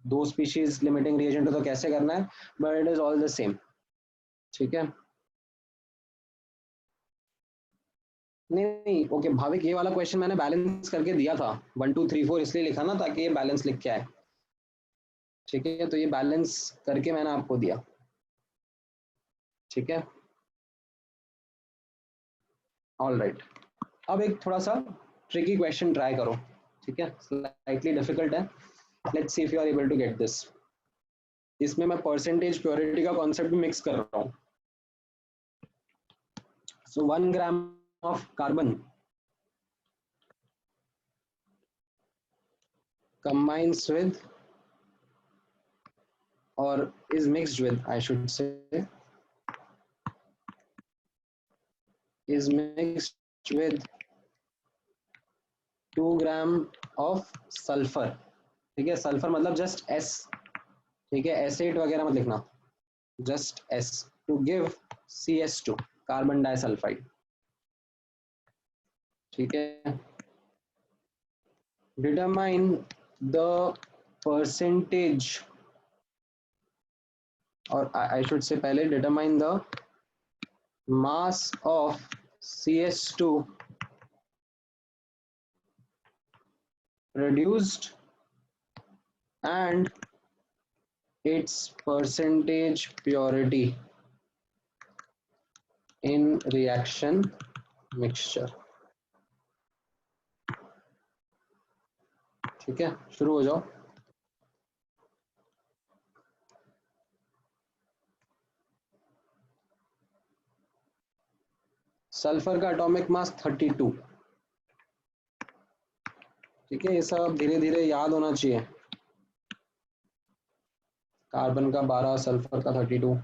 2 स्पीशीज लिमिटिंग रिएजेंट हो तो कैसे करना है, but it is all the same. ठीक है, नहीं ओके भाविक, ये वाला क्वेश्चन मैंने बैलेंस करके दिया था, 1 2 3 4 इसलिए लिखा ना ताकि ये बैलेंस लिख के आए। ठीक है, तो ये बैलेंस करके मैंने आपको दिया। ठीक है, ऑल राइट। अब एक थोड़ा सा ट्रिकी क्वेश्चन ट्राई करो। ठीक है, स्लाइटली डिफिकल्ट है, let's see if you are able to get this. इसमें मैं परसेंटेज प्योरिटी का कॉन्सेप्ट भी मिक्स कर रहा हूँ। So 1 gram of carbon combines with or is mixed with, I should say, is mixed with 2 gram of sulfur। ठीक है, sulphur मतलब जस्ट एस, ठीक है, एसिड वगैरह मत लिखना, just S, to give CS2 carbon disulphide. ठीक है, डिटरमाइन द परसेंटेज, और आई शुड से पहले determine the mass of CS2 produced and its percentage purity in reaction mixture। ठीक है, शुरू हो जाओ। सल्फर का एटॉमिक मास 32। ठीक है, ये सब धीरे धीरे याद होना चाहिए। कार्बन का 12, सल्फर का 32।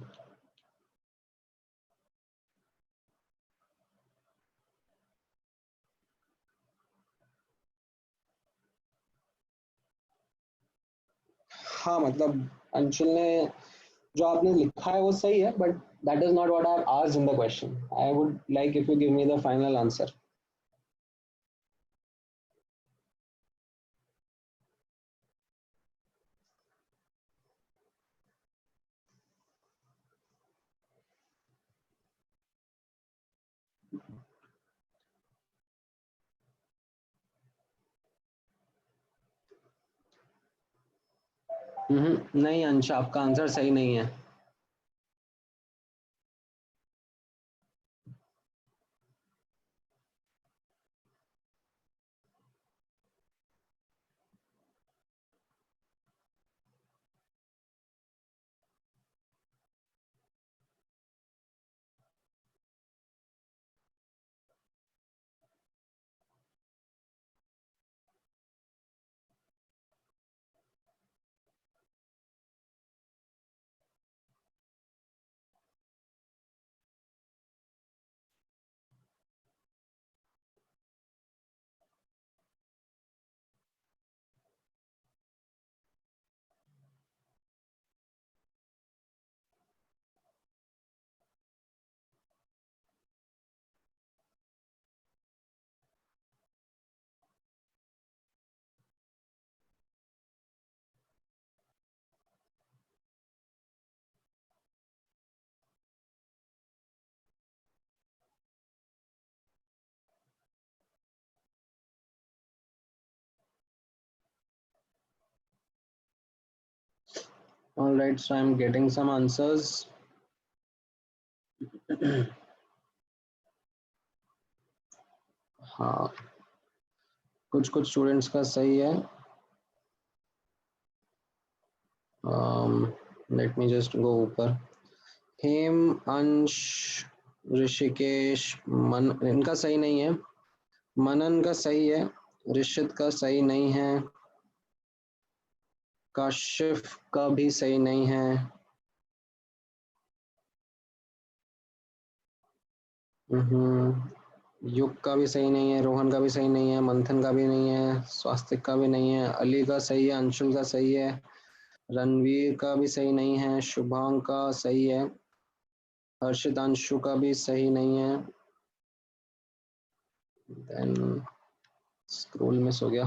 हाँ मतलब अंशुल ने जो आपने लिखा है वो सही है, but that is not what I have asked in the question. I would like if you give me the final answer. नहीं अंश, आपका आंसर सही नहीं है। All right, so I'm getting some answers. हाँ, कुछ कुछ स्टूडेंट्स का सही है। लेट मी जस्ट गो ऊपर। हेम, अंश, ऋषिकेश, मन, इनका सही नहीं है। मनन का सही है, ऋषित का सही नहीं है, काशिफ का भी सही नहीं है, युग का भी सही नहीं है, रोहन का भी सही नहीं है, मंथन का भी नहीं है, स्वास्तिक का भी नहीं है, अली का सही है, अंशुल का सही है, रणवीर का भी सही नहीं है, शुभांग का सही है, हर्षित अंशु का भी सही नहीं है, देन स्क्रोल मिस हो गया।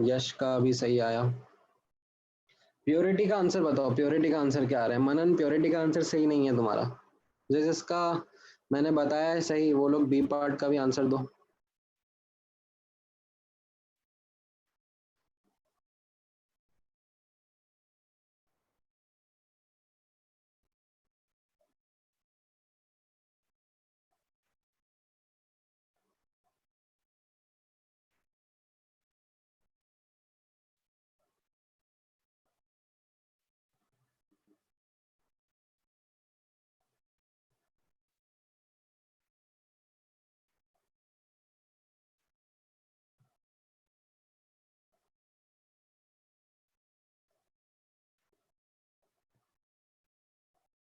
यश का भी सही आया। प्योरिटी का आंसर बताओ, प्योरिटी का आंसर क्या आ रहा है? मनन, प्योरिटी का आंसर सही नहीं है तुम्हारा। जिसका मैंने बताया है सही, वो लोग बी पार्ट का भी आंसर दो।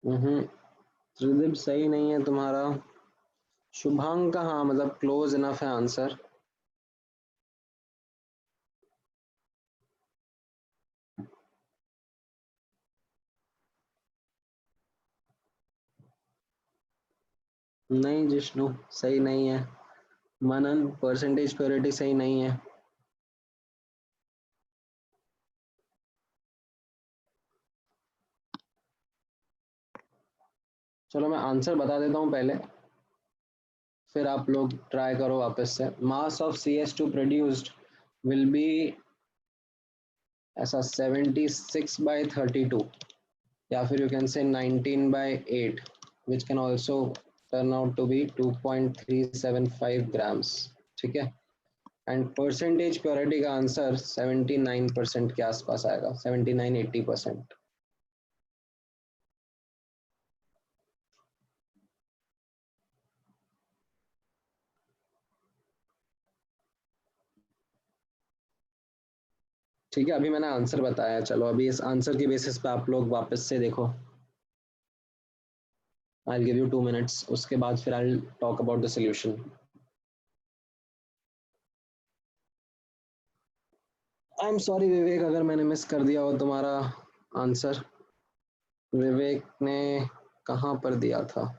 त्रिदीप सही नहीं है तुम्हारा। शुभांग का हाँ मतलब क्लोज इनफ है आंसर। नहीं जिष्णु सही नहीं है। मनन परसेंटेज प्योरिटी सही नहीं है। चलो मैं आंसर बता देता हूँ पहले, फिर आप लोग ट्राई करो वापस से। Mass of CS2 produced will be ऐसा 76/32, या फिर you can say 19/8, which can also turn out to be 2.375 grams। ठीक है, एंड परसेंटेज प्योरिटी का आंसर 79% के आसपास आएगा, 79-80%। ठीक है, अभी मैंने आंसर बताया, चलो अभी इस आंसर की बेसिस पे आप लोग वापस से देखो। आई गिव यू 2 मिनट्स, उसके बाद फिर I talk about the solution. I am sorry Vivek, अगर मैंने मिस कर दिया हो तुम्हारा आंसर। विवेक ने कहाँ पर दिया था?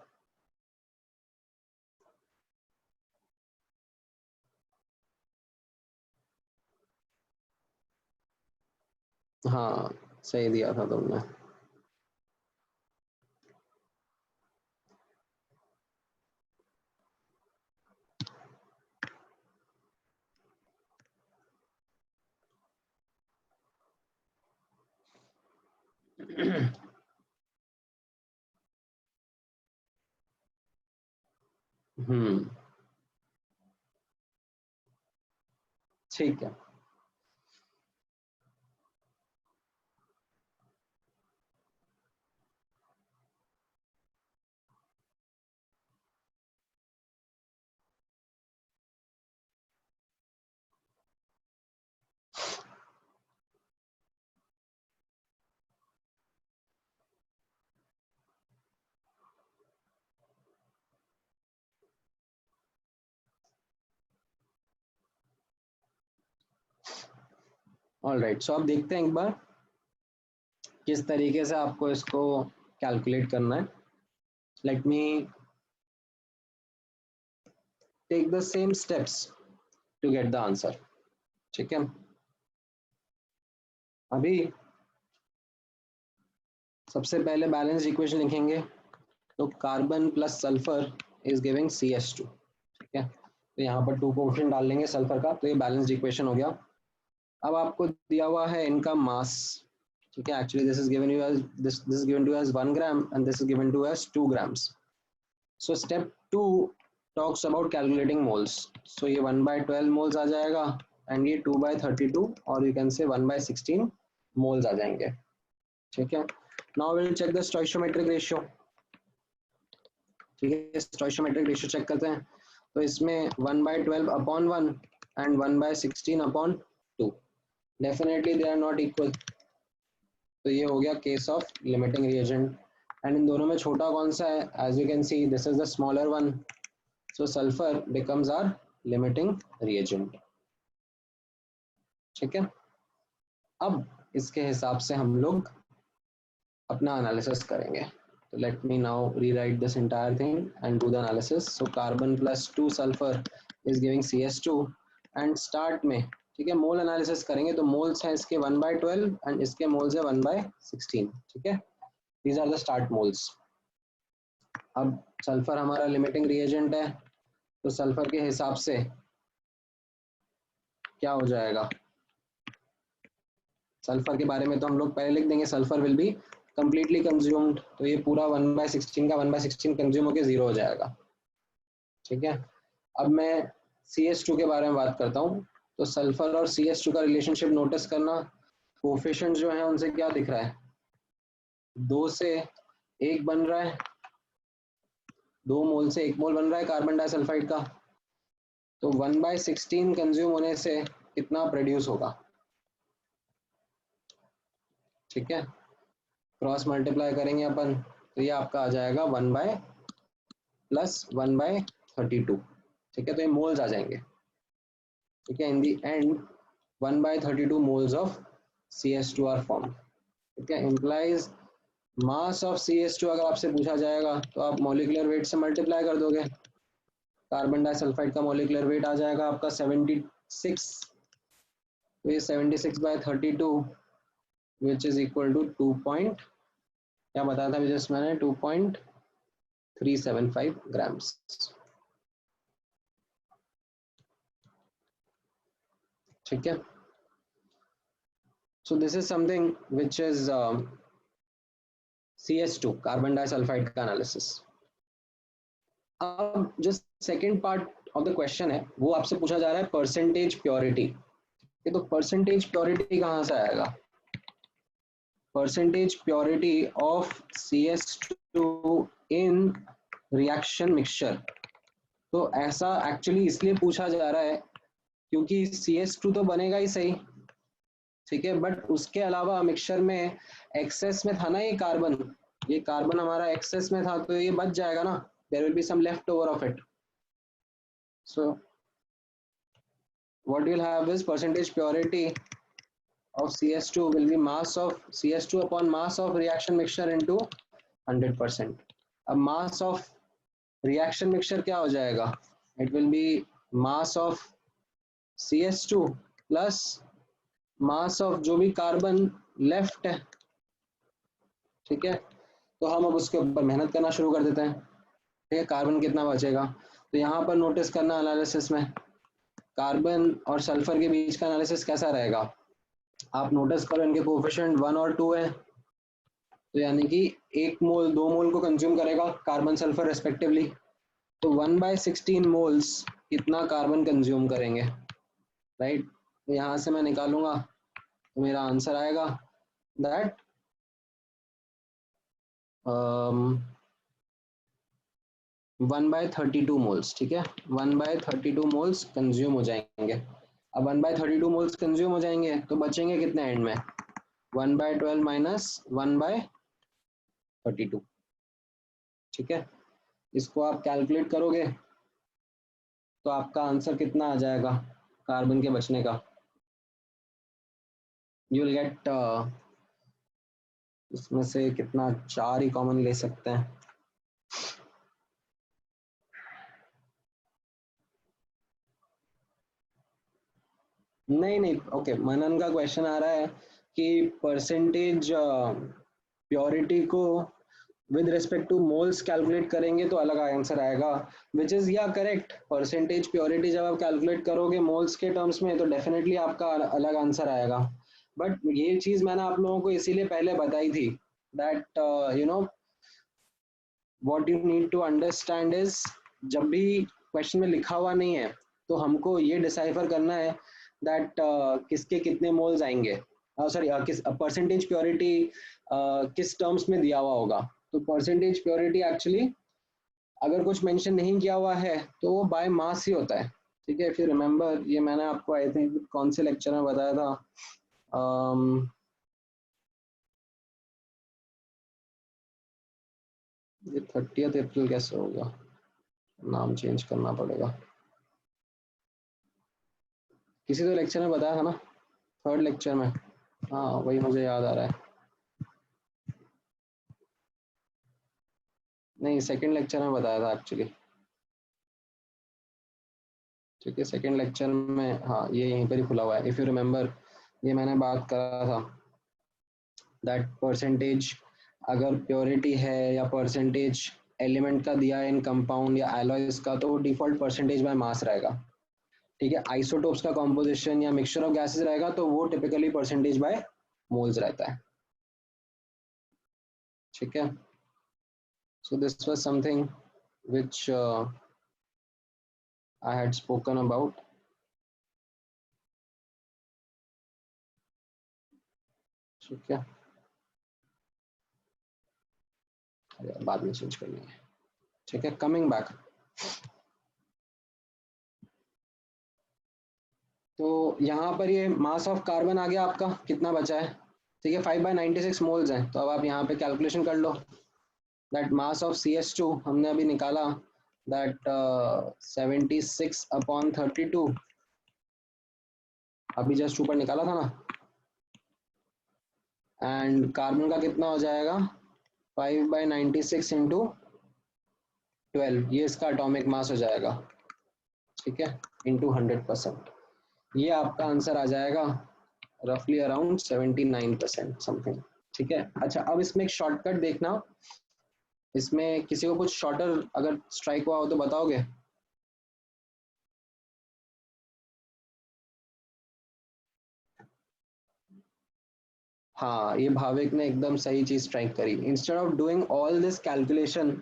हाँ सही दिया था तुमने। हम्म, ठीक है। ऑल राइट, सो अब देखते हैं एक बार किस तरीके से आपको इसको कैलकुलेट करना है। Let me take the same steps to get the answer. ठीक है, अभी सबसे पहले बैलेंस इक्वेशन लिखेंगे। तो carbon plus sulphur is giving CS2। ठीक है, तो यहाँ पर 2 कोफिशिएंट डाल लेंगे सल्फर का, तो ये बैलेंस इक्वेशन हो गया। अब आपको दिया हुआ है इनका मास। ठीक है, actually this is given you as this is given to as 1 gram and this is given to as 2 grams। So step 2 talks about calculating moles. So ये 1/12 मोल्स आ जाएगा, एंड ये 2/32, और यू कैन से 1/16 मोल्स आ जाएंगे। ठीक है, now will check the stoichiometric ratio. ठीक है, स्टोइचियोमेट्रिक ratio check करते हैं। तो इसमें 1/12/1 and 1/16/2, definitely they are not equal. तो ये हो गया case of limiting reagent. And इन दोनों में छोटा कौन सा है? As you can see this is the smaller one, so sulphur becomes our limiting reagent. ठीक है, अब इसके हिसाब से हम लोग अपना एनालिसिस करेंगे। तो let me now rewrite this entire thing and do the analysis. So carbon plus 2 sulphur is giving CS2 and start में, ठीक है, मोल एनालिसिस करेंगे तो मोल्स हैं इसके 1/12 एंड इसके मोल्स है 1/16। ठीक है, these are the start moles. अब सल्फर हमारा लिमिटिंग रिएजेंट है, तो सल्फर के हिसाब से क्या हो जाएगा? सल्फर के बारे में तो हम लोग पहले लिख देंगे, sulphur will be completely consumed, तो ये पूरा 1/16 का 1/16 कंज्यूम होकर 0 हो जाएगा। ठीक है, अब मैं CS2 के बारे में बात करता हूँ। तो सल्फर और CS2 का रिलेशनशिप नोटिस करना, कोफिशिएंट जो है उनसे क्या दिख रहा है? 2 से 1 बन रहा है, 2 मोल से 1 मोल बन रहा है कार्बन डाइसल्फाइड का। तो 1/16 कंज्यूम होने से कितना प्रोड्यूस होगा? ठीक है, क्रॉस मल्टीप्लाई करेंगे अपन, तो ये आपका आ जाएगा 1/+1/32। ठीक है, तो ये मोल्स आ जाएंगे। ठीक है, in the end 1/32 moles of CS2 are form. ठीक है, इम्प्लाइज मास ऑफ CS2 अगर आपसे पूछा जाएगा तो आप मॉलिक्यूलर वेट से मल्टीप्लाई कर दोगे। कार्बन डाइसल्फाइड का मॉलिक्यूलर वेट आ जाएगा आपका 76, तो ये 76/32 which is equal to 2 point, क्या बताया था जस्ट मैंने, 2.375 ग्राम्स। ठीक है, so this is something which is CS2 carbon disulphide का एनालिसिस। अब जो second part of the question है वो आपसे पूछा जा रहा है परसेंटेज प्योरिटी। तो परसेंटेज प्योरिटी कहाँ से आएगा? Percentage purity of CS2 in reaction mixture. तो ऐसा एक्चुअली इसलिए पूछा जा रहा है क्योंकि CS2 तो बनेगा ही सही, ठीक है, बट उसके अलावा मिक्सचर में एक्सेस में था ना ये कार्बन हमारा एक्सेस में था, तो ये बच जाएगा ना, there will be some left over of it. So what you will have is percentage purity of CS2 will be mass of CS2 upon mass of reaction mixture into 100%. अब mass of reaction mixture क्या हो जाएगा? It will be mass of CS2 plus mass of जो भी carbon left है। ठीक है, तो हम अब उसके ऊपर मेहनत करना शुरू कर देते हैं। ठीक है, कार्बन कितना बचेगा? तो यहाँ पर नोटिस करना एनालिसिस में कार्बन और सल्फर के बीच का एनालिसिस कैसा रहेगा? आप नोटिस करो इनके कोफिशिएंट 1 और 2 है, तो यानी कि 1 मोल 2 मोल को कंज्यूम करेगा कार्बन सल्फर रेस्पेक्टिवली। तो 1/16 मोल्स कितना कार्बन कंज्यूम करेंगे, राइट? तो यहाँ से मैं निकालूंगा तो मेरा आंसर आएगा दैट 1/32 मोल्स। ठीक है, 1/32 मोल्स कंज्यूम हो जाएंगे। अब 1/32 मोल्स कंज्यूम हो जाएंगे तो बचेंगे कितने एंड में? 1/12 माइनस 1/32। ठीक है, इसको आप कैलकुलेट करोगे तो आपका आंसर कितना आ जाएगा कार्बन के बचने का? यू विल गेट, इसमें से कितना 4 ही कॉमन ले सकते हैं। नहीं, ओके, मनन का क्वेश्चन आ रहा है कि परसेंटेज प्योरिटी को with respect two moles calculate करेंगे तो अलग आंसर आएगा, विच इज या करेक्ट। परसेंटेज प्योरिटी जब आप कैलकुलेट करोगे मोल्स के टर्म्स में तो डेफिनेटली आपका अलग आंसर आएगा। बट ये चीज मैंने आप लोगों को इसीलिए पहले बताई थी that you know what you need to understand is, जब भी क्वेश्चन में लिखा हुआ नहीं है तो हमको ये डिसाइफर करना है दैट किसके कितने मोल्स आएंगे, सॉरी किस परसेंटेज प्योरिटी किस टर्म्स में दिया हुआ होगा। तो परसेंटेज प्योरिटी एक्चुअली अगर कुछ मेंशन नहीं किया हुआ है तो वो बाय मास ही होता है। ठीक है, फिर रिमेंबर ये मैंने आपको आई थिंक कौन से लेक्चर में बताया था, ये 30 अप्रैल कैसे होगा, नाम चेंज करना पड़ेगा। किसी तो लेक्चर में बताया था ना, थर्ड लेक्चर में। हाँ वही मुझे याद आ रहा है। नहीं सेकंड लेक्चर में बताया था एक्चुअली। ठीक है सेकंड लेक्चर में, हाँ ये यहीं पर ही खुला हुआ है, इफ़ यू रिमेम्बर। ये मैंने बात करा था दैट परसेंटेज, अगर प्योरिटी है या परसेंटेज एलिमेंट का दिया है इन कंपाउंड या एलॉयज का, तो वो डिफॉल्ट परसेंटेज बाय मास रहेगा। ठीक है आइसोटोप्स का कॉम्पोजिशन या मिक्सचर ऑफ गैसेस रहेगा तो वो टिपिकली परसेंटेज बाय मोल्स रहता है। ठीक है so this was something which I had spoken about. ठीक है बाद में चेंज करनी है। ठीक है कमिंग बैक, तो यहाँ पर ये मास ऑफ कार्बन आ गया आपका, कितना बचा है। ठीक है 5/96 मोल्स हैं, तो अब आप यहाँ पे कैलकुलेशन कर लो। दैट मास ऑफ CH2 हमने अभी निकाला, दैट 76/32, अभी जस्ट ऊपर निकाला था ना। एंड कार्बन का कितना हो जाएगा, 5/96 इंटू 12, ये इसका एटॉमिक मास हो जाएगा। ठीक है इंटू 100%, ये आपका आंसर आ जाएगा रफली अराउंड 79% समथिंग। ठीक है अच्छा अब इसमें एक शॉर्टकट देखना, इसमें किसी को कुछ शॉर्टर अगर स्ट्राइक हुआ हो तो बताओगे। हाँ ये भाविक ने एकदम सही चीज स्ट्राइक करी, instead of doing all this calculation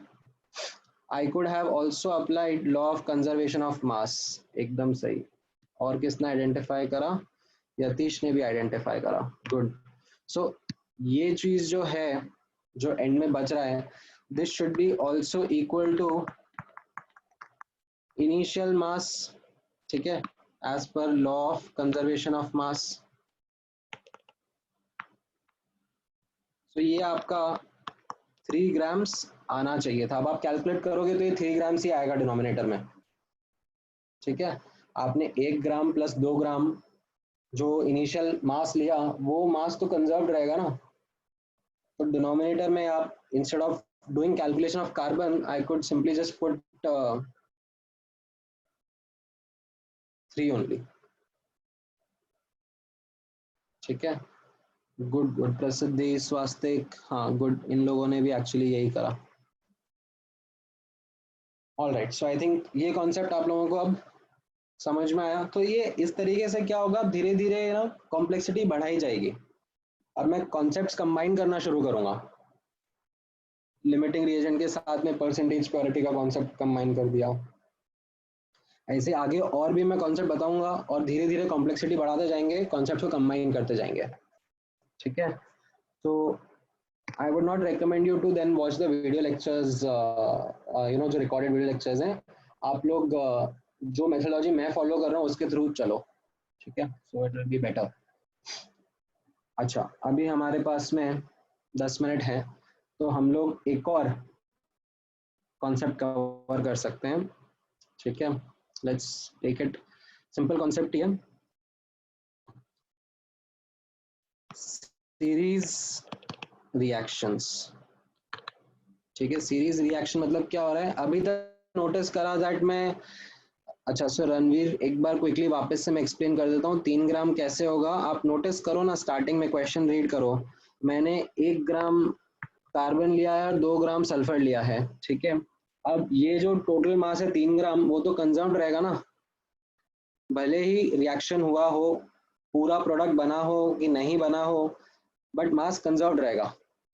I could have also applied law of conservation of मास। एकदम सही। और किसने आइडेंटिफाई करा, यतीश ने भी आइडेंटिफाई करा, गुड। सो ये चीज जो है, जो एंड में बच रहा है, this should be also equal to initial mass. ठीक है as per law of conservation of mass. तो ये आपका 3 ग्राम्स आना चाहिए था। अब आप कैलकुलेट करोगे तो ये 3 ग्राम्स ही आएगा डिनोमिनेटर में। ठीक है आपने 1 ग्राम प्लस 2 ग्राम जो इनिशियल मास लिया, वो मास तो कंजर्व रहेगा ना। तो डिनोमिनेटर में आप instead of doing calculation of carbon I could simply just put 3 only. ठीक है गुड गुड, प्रसिद्धि स्वास्तिक, हाँ गुड, इन लोगों ने भी एक्चुअली यही करा। All right so I think ये कॉन्सेप्ट आप लोगों को अब समझ में आया। तो ये इस तरीके से क्या होगा, धीरे धीरे ना कॉम्प्लेक्सिटी बढ़ाई जाएगी। अब मैं कॉन्सेप्ट्स कंबाइन करना शुरू करूंगा, लिमिटिंग रिएजेंट के साथ में परसेंटेज प्योरिटी का कॉन्सेप्ट कंबाइन कर दिया। ऐसे आगे और भी मैं कॉन्सेप्ट बताऊंगा और धीरे धीरे कॉम्प्लेक्सिटी बढ़ाते जाएंगे, कॉन्सेप्ट को कंबाइन करते जाएंगे। ठीक है तो I would not recommend you to then watch the video lectures, जो रिकॉर्डेड वीडियो लेक्चर्स हैं। आप लोग जो मेथोडोलॉजी मैं फॉलो कर रहा हूँ उसके थ्रू चलो। ठीक है so it will be better. अच्छा अभी हमारे पास में 10 मिनट है, तो हम लोग एक और कॉन्सेप्ट कवर कर सकते हैं। ठीक है let's take it, simple concept ही है, सीरीज रिएक्शंस। ठीक है सीरीज रिएक्शन मतलब क्या हो रहा है, अभी तक नोटिस करा दैट मैं, अच्छा सर रणवीर एक बार क्विकली वापस से मैं एक्सप्लेन कर देता हूँ 3 ग्राम कैसे होगा। आप नोटिस करो ना, स्टार्टिंग में क्वेश्चन रीड करो, मैंने 1 ग्राम कार्बन लिया है और 2 ग्राम सल्फर लिया है। ठीक है अब ये जो टोटल मास है 3 ग्राम, वो तो कंजर्व रहेगा ना, भले ही रिएक्शन हुआ हो, पूरा प्रोडक्ट बना हो कि नहीं बना हो, बट मास कंजर्व रहेगा।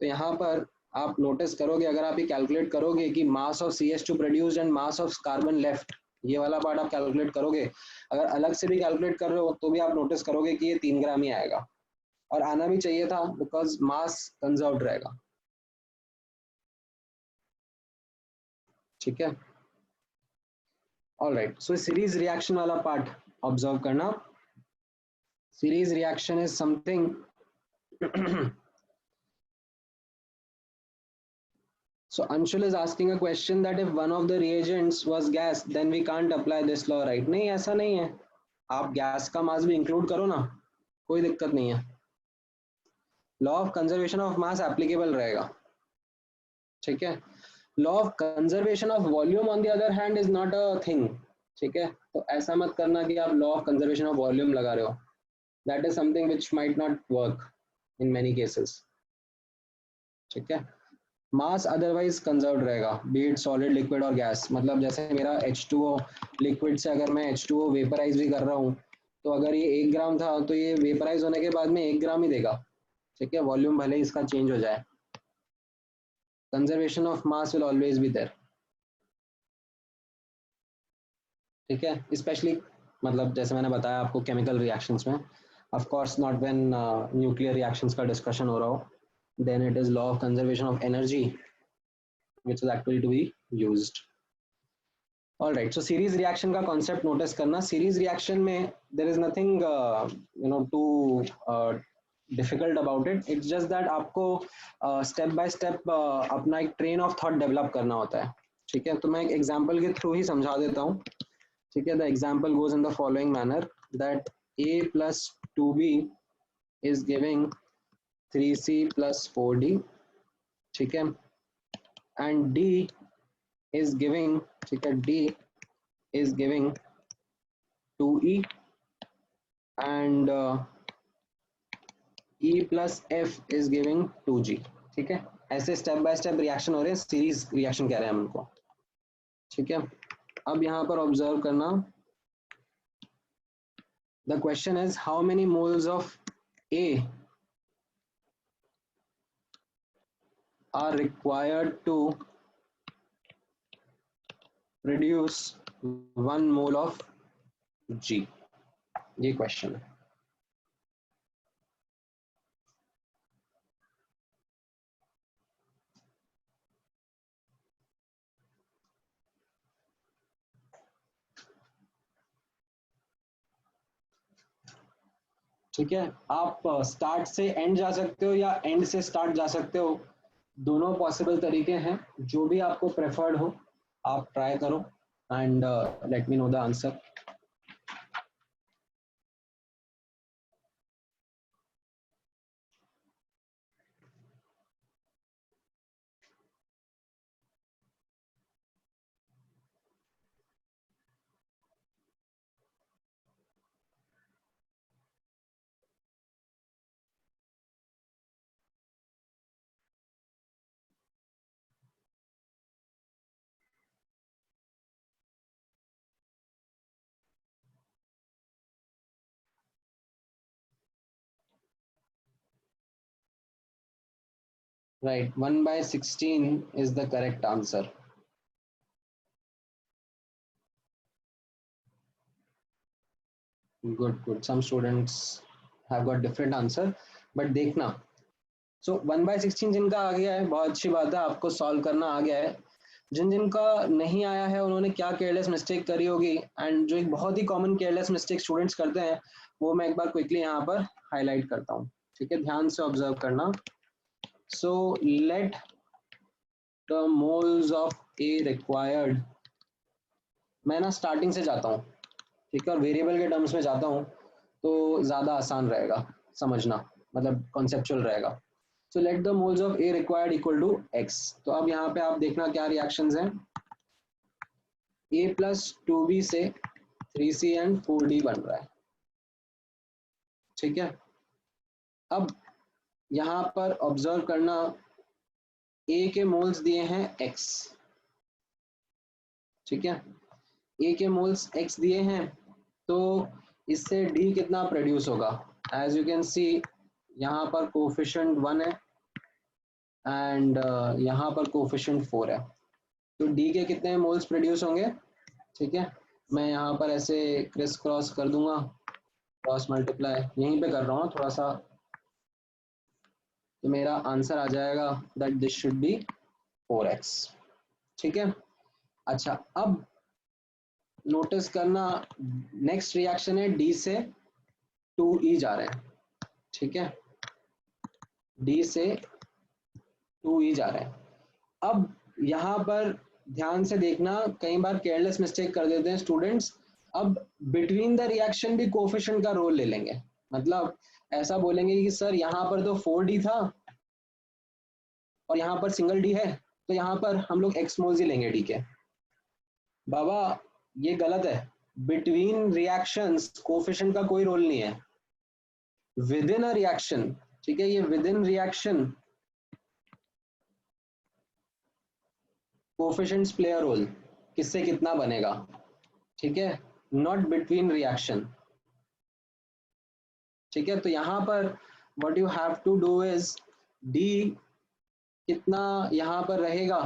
तो यहाँ पर आप नोटिस करोगे, अगर आप ये कैलकुलेट करोगे कि mass of CH2 produced and mass of carbon left, ये वाला पार्ट आप कैलकुलेट करोगे, अगर अलग से भी कैलकुलेट कर रहे हो तो भी आप नोटिस करोगे कि ये 3 ग्राम ही आएगा, और आना भी चाहिए था बिकॉज मास कंजर्व रहेगा। ठीक है ऑलराइट सो सीरीज रिएक्शन वाला पार्ट ऑब्जर्व करना। Series reaction is something So Anshul is asking a question that if one of the reagents was gas, then we can't apply this law, right? नहीं, ऐसा नहीं है. आप gas का मास भी include करो ना, कोई दिक्कत नहीं है. Law of conservation of mass applicable रहेगा. ठीक है. Law of conservation of volume on the other hand is not a thing. ठीक है. तो ऐसा मत करना कि आप law of conservation of volume लगा रहे हो. That is something which might not work in many cases. ठीक है. मास अदरवाइज कंजर्व रहेगा, बी इट सॉलिड, लिक्विड और गैस. मतलब जैसे मेरा H2O लिक्विड से अगर मैं H2O वेपराइज भी कर रहा हूँ, तो अगर ये 1 ग्राम था तो ये वेपराइज होने के बाद में 1 ग्राम ही देगा. ठीक है. वॉल्यूम भले ही इसका चेंज हो जाए. Conservation of mass will always be there. ठीक है. स्पेशली मतलब जैसे मैंने बताया आपको केमिकल रिएक्शंस में, of course not when nuclear reactions का डिस्कशन हो रहा हो, then it is law of conservation of energy which is actually to be used. All right, so series reaction का concept notice करना. series reaction में there is nothing too difficult about it. It's just that आपको step by step अपना एक train of thought develop करना होता है. ठीक है. तो मैं एक example के through ही समझा देता हूँ. ठीक है. The example goes in the following manner that A plus 2B is giving 3C plus 4D. ठीक है. And D is giving, ठीक है, D is giving 2E and E plus F is giving 2G. ठीक है. ऐसे step by step reaction हो रहे हैं, सीरीज रिएक्शन कह रहे हैं हम उनको. ठीक है. अब यहाँ पर ऑब्जर्व करना. The question is how many moles of A are required to produce 1 mole of G. ये क्वेश्चन है. ठीक है. आप स्टार्ट से एंड जा सकते हो या एंड से स्टार्ट जा सकते हो. दोनों पॉसिबल तरीके हैं. जो भी आपको प्रेफर्ड हो आप ट्राई करो and let me know the answer. Right, 1/16 is the correct answer. Good. Some students have got different answer, but देखना. So 1/16 जिनका आ गया है बहुत अच्छी बात है, आपको सॉल्व करना आ गया है. जिनका नहीं आया है उन्होंने क्या केयरलेस मिस्टेक करी होगी, एंड जो एक बहुत ही कॉमन केयरलेस मिस्टेक स्टूडेंट्स करते हैं वो मैं एक बार क्विकली यहाँ पर हाईलाइट करता हूँ. ठीक है. ध्यान से ऑब्जर्व करना. So let the moles of A required, मैं ना स्टार्टिंग से जाता हूँ. ठीक है. और वेरिएबल के टर्म्स में जाता हूँ तो ज़्यादा आसान रहेगा समझना, मतलब कॉन्सेप्चुअल रहेगा. So let the moles of A required equal to X. तो अब यहाँ पे आप देखना क्या रिएक्शंस हैं. A plus 2B से 3C and 4D बन रहा है. ठीक है. अब यहाँ पर ऑब्जर्व करना, A के मोल्स दिए हैं X. ठीक है. A के मोल्स X दिए हैं तो इससे D कितना प्रोड्यूस होगा. एज यू कैन सी यहाँ पर कोफिशिएंट 1 है एंड यहाँ पर कोफिशिएंट 4 है. तो D के कितने मोल्स प्रोड्यूस होंगे. ठीक है. मैं यहाँ पर ऐसे क्रिस क्रॉस कर दूंगा, क्रॉस मल्टीप्लाई यहीं पे कर रहा हूँ थोड़ा सा, तो मेरा आंसर आ जाएगा that this should B 4x. ठीक है. अच्छा, अब नोटिस करना नेक्स्ट रिएक्शन है D से 2E जा रहे हैं. ठीक है. D से 2E जा रहे हैं. अब यहाँ पर ध्यान से देखना, कई बार केयरलेस मिस्टेक कर देते हैं स्टूडेंट्स। अब बिटवीन द रिएक्शन भी कोफिशिएंट का रोल ले लेंगे, मतलब ऐसा बोलेंगे कि सर यहाँ पर तो 4D था और यहाँ पर सिंगल डी है, तो यहाँ पर हम लोग एक्स मोल्स ही लेंगे, ठीक है। बाबा ये गलत है, बिटवीन रिएक्शंस कोफिशिएंट का कोई रोल नहीं है, विद इन अ रिएक्शन, ठीक है, ये within reaction coefficients play a role, किससे कितना बनेगा, ठीक है, नॉट बिटवीन रिएक्शन, ठीक है। तो यहाँ पर what you have to do is D कितना यहाँ पर रहेगा,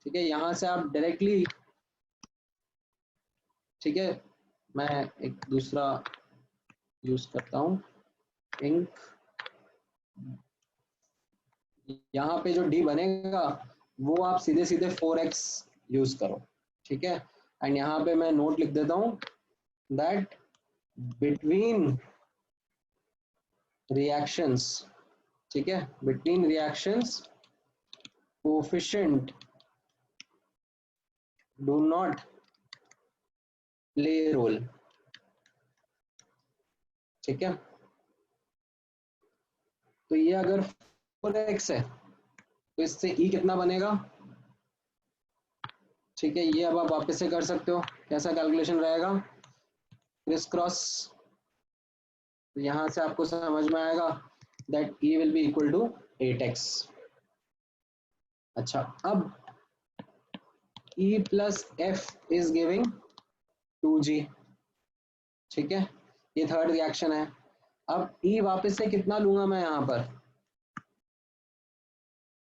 ठीक है, यहाँ से आप डायरेक्टली, ठीक है, मैं एक दूसरा यूज करता हूँ इंक, यहाँ पे जो डी बनेगा वो आप सीधे सीधे 4x यूज करो, ठीक है। एंड यहाँ पे मैं नोट लिख देता हूँ दैट बिटवीन रिएक्शंस, ठीक है, between reactions coefficient do not play role, ठीक है। तो ये अगर 4x है तो इससे e कितना बनेगा, ठीक है, ये अब आप वापस से कर सकते हो, कैसा कैलकुलेशन रहेगा, क्रिस क्रॉस, तो यहां से आपको समझ में आएगा that e will be equal to 8x। अच्छा, अब e plus f is giving 2g, ठीक है, ये थर्ड रिएक्शन है। अब e वापस से कितना लूंगा मैं यहाँ पर,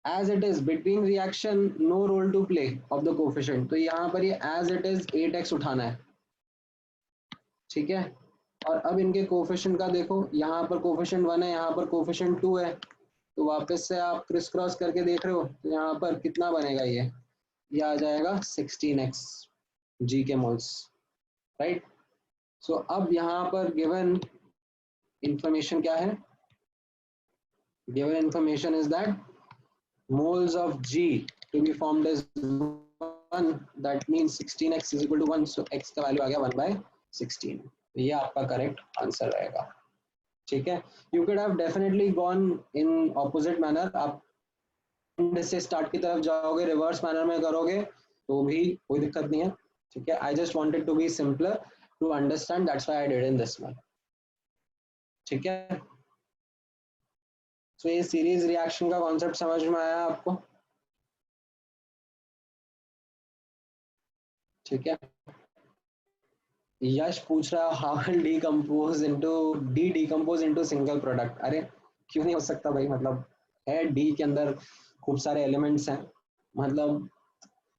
as it is between reaction no role to play of the coefficient, तो यहाँ पर ये एज इट इज 8x उठाना है, ठीक है। और अब इनके कोफिशिएंट का देखो, यहाँ पर कोफिशिएंट 1 है, यहाँ पर कोफिशिएंट 2 है, तो वापस से आप क्रिस क्रॉस करके देख रहे हो, तो यहाँ पर कितना बनेगा, ये आ जाएगा 16x g के मोल्स, राइट। सो अब यहाँ पर गिवन इंफॉर्मेशन क्या है, given information is that moles of G to be formed as 1, that means 16x is equal to 1, so x का वैल्यू आ गया 1/16, ये आपका करेक्ट आंसर रहेगा, ठीक है। You could have definitely gone in opposite manner, आप से स्टार्ट की तरफ जाओगे, रिवर्स मैनर में करोगे तो भी कोई दिक्कत नहीं है, ठीक है। I just wanted to be simpler to understand, that's why I did in this way, ठीक है। तो ये सीरीज रिएक्शन का कॉन्सेप्ट समझ में आया आपको, ठीक है। यश पूछ रहा how will decompose into single product, अरे क्यों नहीं हो सकता भाई, मतलब है डी के अंदर खूब सारे एलिमेंट्स हैं, मतलब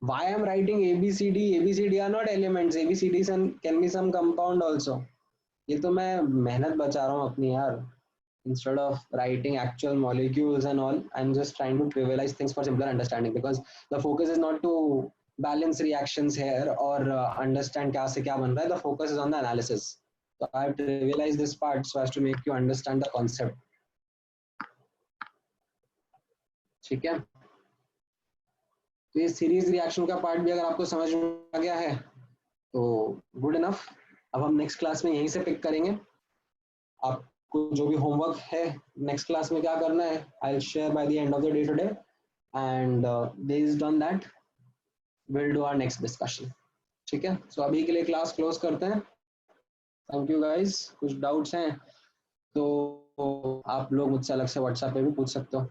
why I am writing ABCD are not elements, ABCD can be some compound also, ये तो मैं मेहनत बचा रहा हूँ अपनी यार, instead of writing actual molecules and all, I'm just trying to trivialize things for simpler understanding, because the focus is not to balance reactions here or understand क्या से क्या बन रहा है, the focus is on the analysis, so I have trivialized this part so as to make you understand the concept, ठीक है। तो ये सीरीज रिएक्शन का पार्ट भी अगर आपको समझ में आ गया है तो गुड इनफ। अब हम नेक्स्ट क्लास में यहीं से पिक करेंगे, आपको जो भी होमवर्क है नेक्स्ट क्लास में क्या करना है, I will share by the end of the day today, and based on that will do our next discussion, ठीक है। सो अभी के लिए क्लास क्लोज करते हैं, थैंक यू गाइस। कुछ डाउट्स हैं तो आप लोग मुझसे अलग से व्हाट्सएप पे भी पूछ सकते हो।